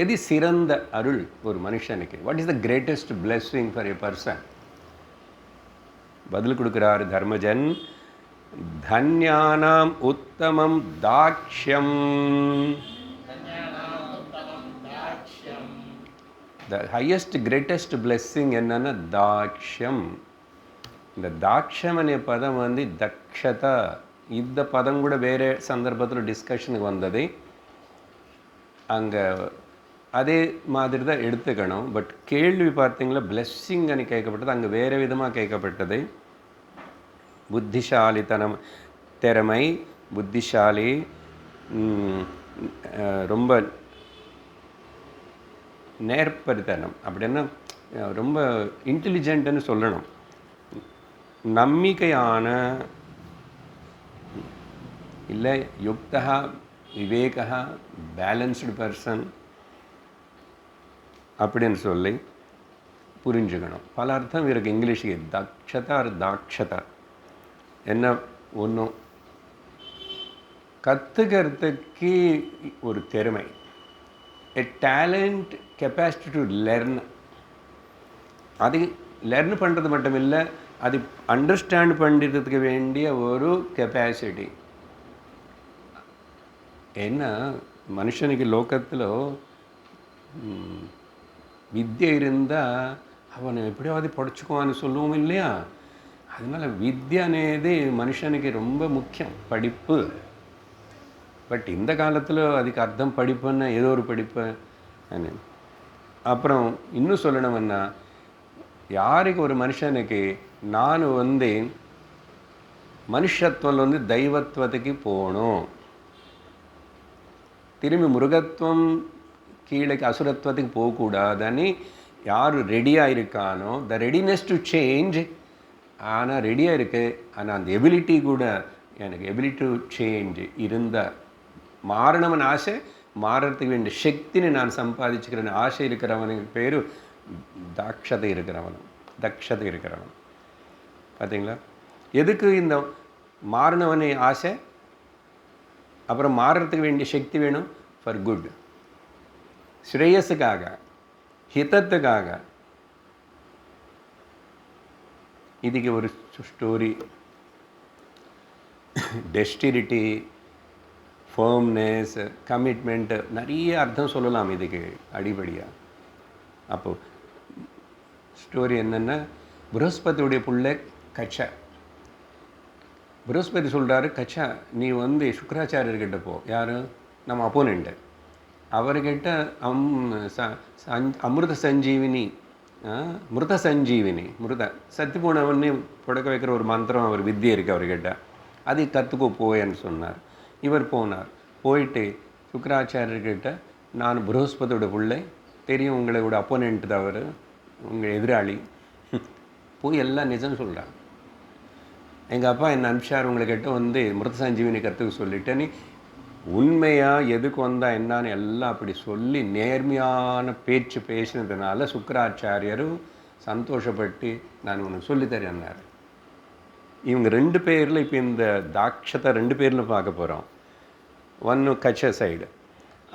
எது சிறந்த அருள் ஒரு மனுஷனுக்கு? What is the greatest blessing for a person? பதில் கொடுக்குறார் தர்மஜன். தன்யானாம் உத்தமம் தாக்ஷ்யம். The highest greatest blessing என்னன்னா தாக்ஷ்யம். இந்த தாக்ஷ்யம் அనే பதம் வந்து தக்ஷதா, இந்த பதம் கூட வேறு சந்தர்ப்பத்தில் டிஸ்கஷனுக்கு வந்தது. அங்கே அதே மாதிரி தான் எடுத்துக்கணும். பட் கேள்வி பார்த்தீங்களா, பிளெஸ்ஸிங் அனு கேட்கப்பட்டது, அங்கே வேறு விதமாக கேட்கப்பட்டது. புத்திசாலித்தனம், திறமை, புத்திசாலி, ரொம்ப நேர்பரித்தனம், அப்படின்னா ரொம்ப இன்டெலிஜென்ட்னு சொல்லணும். நம்பிக்கையான, இல்லை யுக்தா விவேகா பேலன்ஸ்டு பர்சன் அப்படின்னு சொல்லி புரிஞ்சுக்கணும். பல அர்த்தம் இருக்குது இங்கிலீஷுக்கு. தக்ஷதா ஒரு தாட்சதா என்ன ஒன்றும் கற்றுக்கிறதுக்கு ஒரு திறமை, எ டேலண்ட், கெப்பாசிட்டி டு லெர்ன். அது லெர்ன் பண்ணுறது மட்டும் இல்லை, அது அண்டர்ஸ்டாண்ட் பண்ணுறதுக்கு வேண்டிய ஒரு கெப்பாசிட்டி. ஏன்னா மனுஷனுக்கு லோகத்தில் வித்யை இருந்தால் அவனை எப்படியாவது படிச்சுக்குவான்னு சொல்லுவோம் இல்லையா? அதனால் வித்யா అనేది மனுஷனுக்கு ரொம்ப முக்கியம், படிப்பு. பட் இந்த காலத்தில் அதுக்கு அர்த்தம் படிப்புன்னா ஏதோ ஒரு படிப்பு. அப்புறம் இன்னும் சொல்லணும்னா, யாருக்கு ஒரு மனுஷனுக்கு நான் மனுஷத்துவம் தெய்வத்துவத்துக்கு போகணும், திரும்பி மிருகத்துவம் கீழே அசுரத்துவத்துக்கு போகக்கூடாதுன்னு யார் ரெடியாக இருக்கானோ, த ரெடினஸ் டு சேஞ்ச். ஆனால் ரெடியாக இருக்கு, ஆனால் அந்த எபிலிட்டி கூட, எனக்கு எபிலிட்டி டு சேஞ்ச் இருந்தால், மாறணும்னு ஆசை, மாறுறதுக்கு வேண்டிய சக்தின்னு நான் சம்பாதிச்சுக்கிறேன்னு ஆசை இருக்கிறவனுக்கு பேர் தாட்சதை இருக்கிறவனும், தக்ஷதை இருக்கிறவன். பார்த்தீங்களா? எதுக்கு இந்த மாறினவனே ஆசை, அப்புறம் மாறுறதுக்கு வேண்டிய சக்தி வேணும், ஃபார் குட், ஸ்ரேயஸுக்காக, ஹிதத்துக்காக. இதுக்கு ஒரு ஸ்டோரி, டெஸ்டிரிட்டி, ஃபர்ம்னஸ், கமிட்மெண்ட்டு, நிறைய அர்த்தம் சொல்லலாம் இதுக்கு அடிப்படையாக. அப்போது ஸ்டோரி என்னென்னா, ப்ரஹஸ்பதியுடைய பிள்ளை கச்சா. ப்ரஹஸ்பதி சொல்கிறாரு, கச்சா நீ சுக்கராச்சாரியர்கிட்ட போ. யார்? நம்ம அப்போனண்ட்டு. அவர்கிட்ட அமிர்த சஞ்சீவினி, மிருத சஞ்சீவினி, சத்து போனவனே புடக்க வைக்கிற ஒரு மந்திரம், அவர் வித்தியை இருக்குது அவர்கிட்ட, அது கற்றுக்கோ போயன்னு சொன்னார். இவர் போனார். போயிட்டு சுக்கராச்சாரியர்கிட்ட, நான் ப்ரஹஸ்பதியோட பிள்ளை, தெரியும் உங்களோட அப்போனண்ட் தான் அவர், உங்கள் எதிராளி, போய் எல்லாம் நிஜம் சொல்கிறார். எங்கள் அப்பா என்ன அனுப்பிச்சார் உங்கள்கிட்ட மிருத சஞ்சீவினி கற்றுக்க சொல்லிட்டேன்னு உண்மையாக எதுக்கு வந்தால் என்னான்னு எல்லாம் அப்படி சொல்லி நேர்மையான பேச்சு பேசினதுனால சுக்கராச்சாரியரும் சந்தோஷப்பட்டு நான் உனக்கு சொல்லித்தரேன்னார். இவங்க ரெண்டு பேரில் இப்போ இந்த தாட்சத்தை ரெண்டு பேரில் பார்க்க போகிறோம். ஒன்று கச்ச சைடு.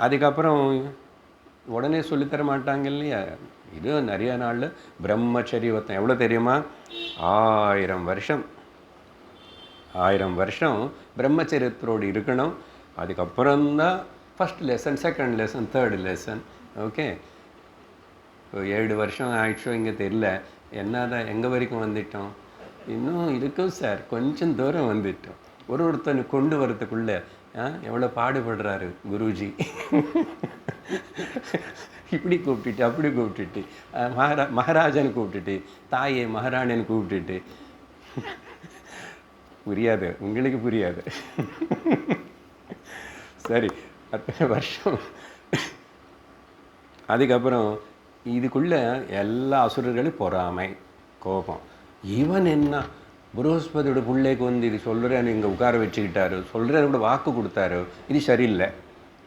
அதுக்கப்புறம் உடனே சொல்லித்தர மாட்டாங்க இல்லையா? இது நிறைய நாளில் பிரம்மச்சரியவத்தம் எவ்வளோ தெரியுமா? 1000 வருஷம் பிரம்மச்சரியத்தோடு இருக்கணும். அதுக்கப்புறம்தான் first lesson, second lesson, third lesson. Okay, இப்போ 7 வருஷம் ஆயிடுச்சோ இங்கே தெரியல. என்னதான் எங்கே வரைக்கும் வந்துட்டோம்? இன்னும் இருக்கும் சார், கொஞ்சம் தூரம் வந்துட்டோம். ஒருத்தனை கொண்டு வரத்துக்குள்ளே எவ்வளோ பாடுபடுறாரு குருஜி. இப்படி கூப்பிட்டுட்டு, அப்படி கூப்பிட்டுட்டு, மகாராஜான்னு கூப்பிட்டுட்டு, தாயே மகாராணின்னு கூப்பிட்டுட்டு. புரியாது, உங்களுக்கு புரியாது. சரி, அத்தனை வருஷம். அதுக்கப்புறம் இதுக்குள்ளே எல்லா அசுரர்களும் பொறாமை, கோபம். இவன் என்ன ப்ரஹஸ்பதியோட பிள்ளைக்கு இது சொல்கிறேன்னு இங்கே உட்கார வச்சுக்கிட்டாரு, சொல்கிறேன்னு கூட வாக்கு கொடுத்தாரு, இது சரியில்லை,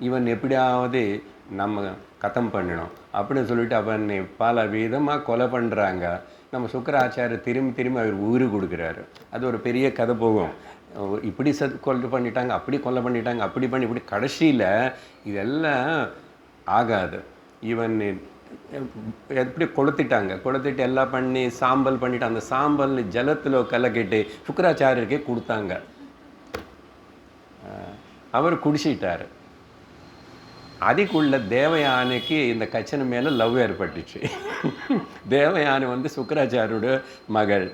இவன் எப்படியாவது நம்ம கத்தம் பண்ணணும் அப்படின்னு சொல்லிட்டு அவன் பல விதமாக கொலை பண்ணுறாங்க. நம்ம சுக்கராச்சாரியர் திரும்பி அவர் உயிர் கொடுக்குறாரு. அது ஒரு பெரிய கதை போகும். இப்படி கொலை பண்ணிட்டாங்க, அப்படி கொலை பண்ணிட்டாங்க, அப்படி பண்ணி இப்படி கடைசியில் இதெல்லாம் ஆகாது. இவன் எப்படி கொளுத்திட்டு எல்லாம் பண்ணி சாம்பல் பண்ணிவிட்டு, அந்த சாம்பல் ஜலத்தில் கலக்கிட்டு சுக்கராச்சாரியருக்கே கொடுத்தாங்க. அவர் குடிச்சிட்டார். அதுக்குள்ள தேவயானைக்கு இந்த கச்சனை மேலே லவ் ஏற்பட்டுச்சு. தேவயானை சுக்கராச்சாரியோட மகள்.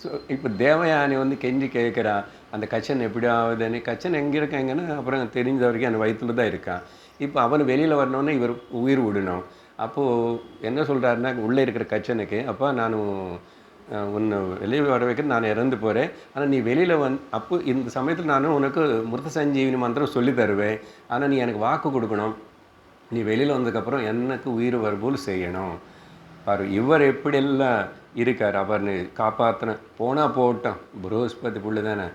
ஸோ இப்போ தேவயானை கெஞ்சி கேட்குறான், அந்த கச்சன் எப்படியாவதுன்னு. கச்சன் எங்கே இருக்காங்கன்னா அப்புறம் தெரிஞ்ச வரைக்கும் அந்த வயிற்றில் தான் இருக்கான். இப்போ அவன் வெளியில் வரணுன்னு இவர் உயிர் விடணும். அப்போது என்ன சொல்கிறாருன்னா உள்ளே இருக்கிற கச்சனுக்கு, அப்போ நான் உன்னை வெளியே வர வைக்க நான் இறந்து போகிறேன், ஆனால் நீ வெளியில் அப்போ இந்த சமயத்தில் நான் உனக்கு மிருத சஞ்சீவினி மந்திரம் சொல்லி தருவேன், ஆனால் நீ எனக்கு வாக்கு கொடுக்கணும், நீ வெளியில் வந்ததுக்கப்புறம் எனக்கு உயிர் வரும்போல் செய்யணும். பாரு இவர் எப்படியெல்லாம் இருக்கார், அவர்னு காப்பாற்றின. போனால் போட்டோம், ப்ரஹஸ்பதி புள்ளி தானே.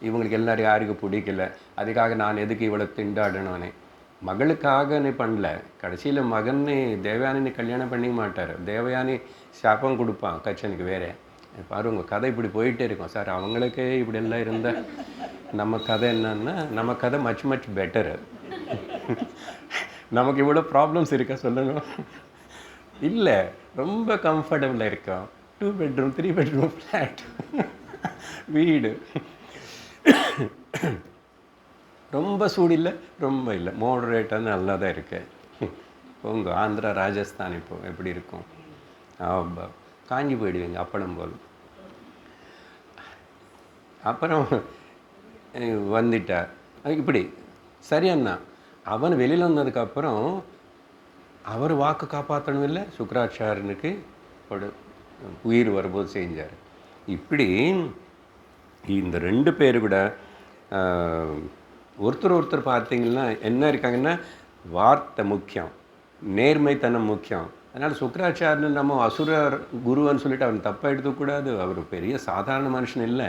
இவங்களுக்கு எல்லாரும் யாருக்கும் பிடிக்கல, அதுக்காக நான் எதுக்கு இவ்வளோ திண்டாடணும்னே. மகளுக்காகன்னு பண்ணல. கடைசியில் மகன்னு தேவயானின்னு கல்யாணம் பண்ணிக்க மாட்டார். தேவயானி சாபம் கொடுப்பான் கச்சனுக்கு வேற. பாரு உங்கள் கதை இப்படி போயிட்டே இருக்கும் சார், அவங்களுக்கே இப்படி எல்லாம் இருந்தால் நம்ம கதை என்னன்னா, நம்ம கதை மச் பெட்டரு. நமக்கு இவ்வளோ ப்ராப்ளம்ஸ் இருக்கா சொல்லுங்க. இல்லை, ரொம்ப கம்ஃபர்டபுளாக இருக்கும். 2 bedroom 3 bedroom ஃப்ளாட் வீடு. ரொம்ப சூடு இல்லை, ரொம்ப இல்லை, மோடரேட்டாக நல்லா தான் இருக்கு. போங்க ஆந்திரா ராஜஸ்தான் இப்போ எப்படி இருக்கும், காஞ்சி போயிடுவீங்க அப்பளம் போல். அப்புறம் வந்துட்டார் இப்படி சரியாண்ணா. அவன் வெளியில் வந்ததுக்கப்புறம் அவர் வாக்கு காப்பாற்றணும் இல்லை, சுக்கராச்சாரியனுக்கு உயிர் வரும்போது செஞ்சார். இப்படி இந்த 2 பேர் கூட ஒருத்தர் பார்த்தீங்கன்னா என்ன இருக்காங்கன்னா, வார்த்தை முக்கியம், நேர்மைத்தனம் முக்கியம். அதனால் சுக்கராச்சாரியன் நம்ம அசுரர் குருன்னு சொல்லிட்டு அவன் தப்பாக எடுத்துக்கூடாது. அவர் பெரிய சாதாரண மனுஷன் இல்லை.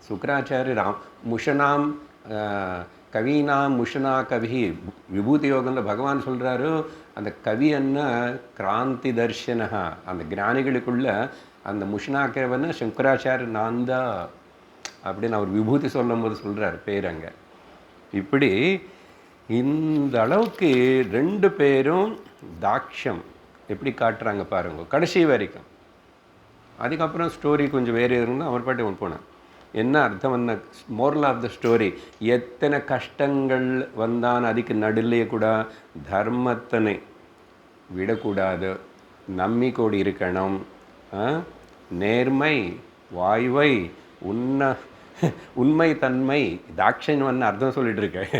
சுக்கராச்சாரிய முஷனாம் கவினாம் முஷனா கவி விபூதி யோகம்ல பகவான் சொல்கிறாரு, அந்த கவி என்ன கிராந்தி தர்ஷனா, அந்த ஞானிகளுக்குள்ள அந்த முஷனாக்கவன்னு சங்கராச்சாரிய நான் தான் அப்படின்னு அவர் விபூதி சொல்லும் போது சொல்கிறார் பேரங்க. இப்படி இந்த அளவுக்கு 2 பேரும் தாக்ஷம் எப்படி காட்டுறாங்க பாருங்க கடைசி வரைக்கும். அதுக்கப்புறம் ஸ்டோரி கொஞ்சம் வேறு இருந்தால் அவர் பாட்டு ஒன்று போனேன். என்ன அர்த்தம் வந்த மோரல் ஆஃப் த ஸ்டோரி, எத்தனை கஷ்டங்கள் வந்தான் அதுக்கு நடுலே கூட தர்மத்தனை விடக்கூடாது, நம்பிக்கோடு இருக்கணும், நேர்மை, வாய்வை, உண்மை தன்மை, தாட்சண்யம்னு அர்த்தம் சொல்லிட்டு இருக்கேன்.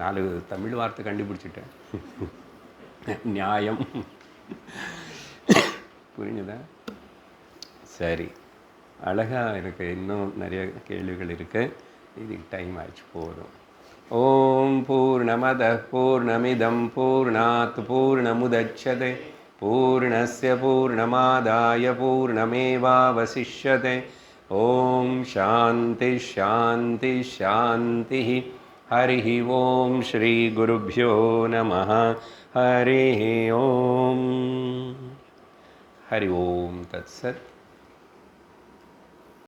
4 தமிழ் வார்த்தை கண்டுபிடிச்சிட்டேன். நியாயம் புரிஞ்சுதா? சரி, அழகாக இருக்குது. இன்னும் நிறைய கேள்விகள் இருக்குது, இதுக்கு டைம் ஆயிடுச்சு, போதும். ஓம் பூர்ணமத பூர்ணமிதம் பூர்ணாத் பூர்ணமுதச்யதே பூர்ணஸ்ய பூர்ணமாதாய பூர்ணமேவாவசிஷ்யதே. ஓம் சாந்தி சாந்தி சாந்தி. ஹரி ஓம் ஸ்ரீ குருப்யோ நமः. ஹரி ஓம். ஹரி ஓம் தத்சத்.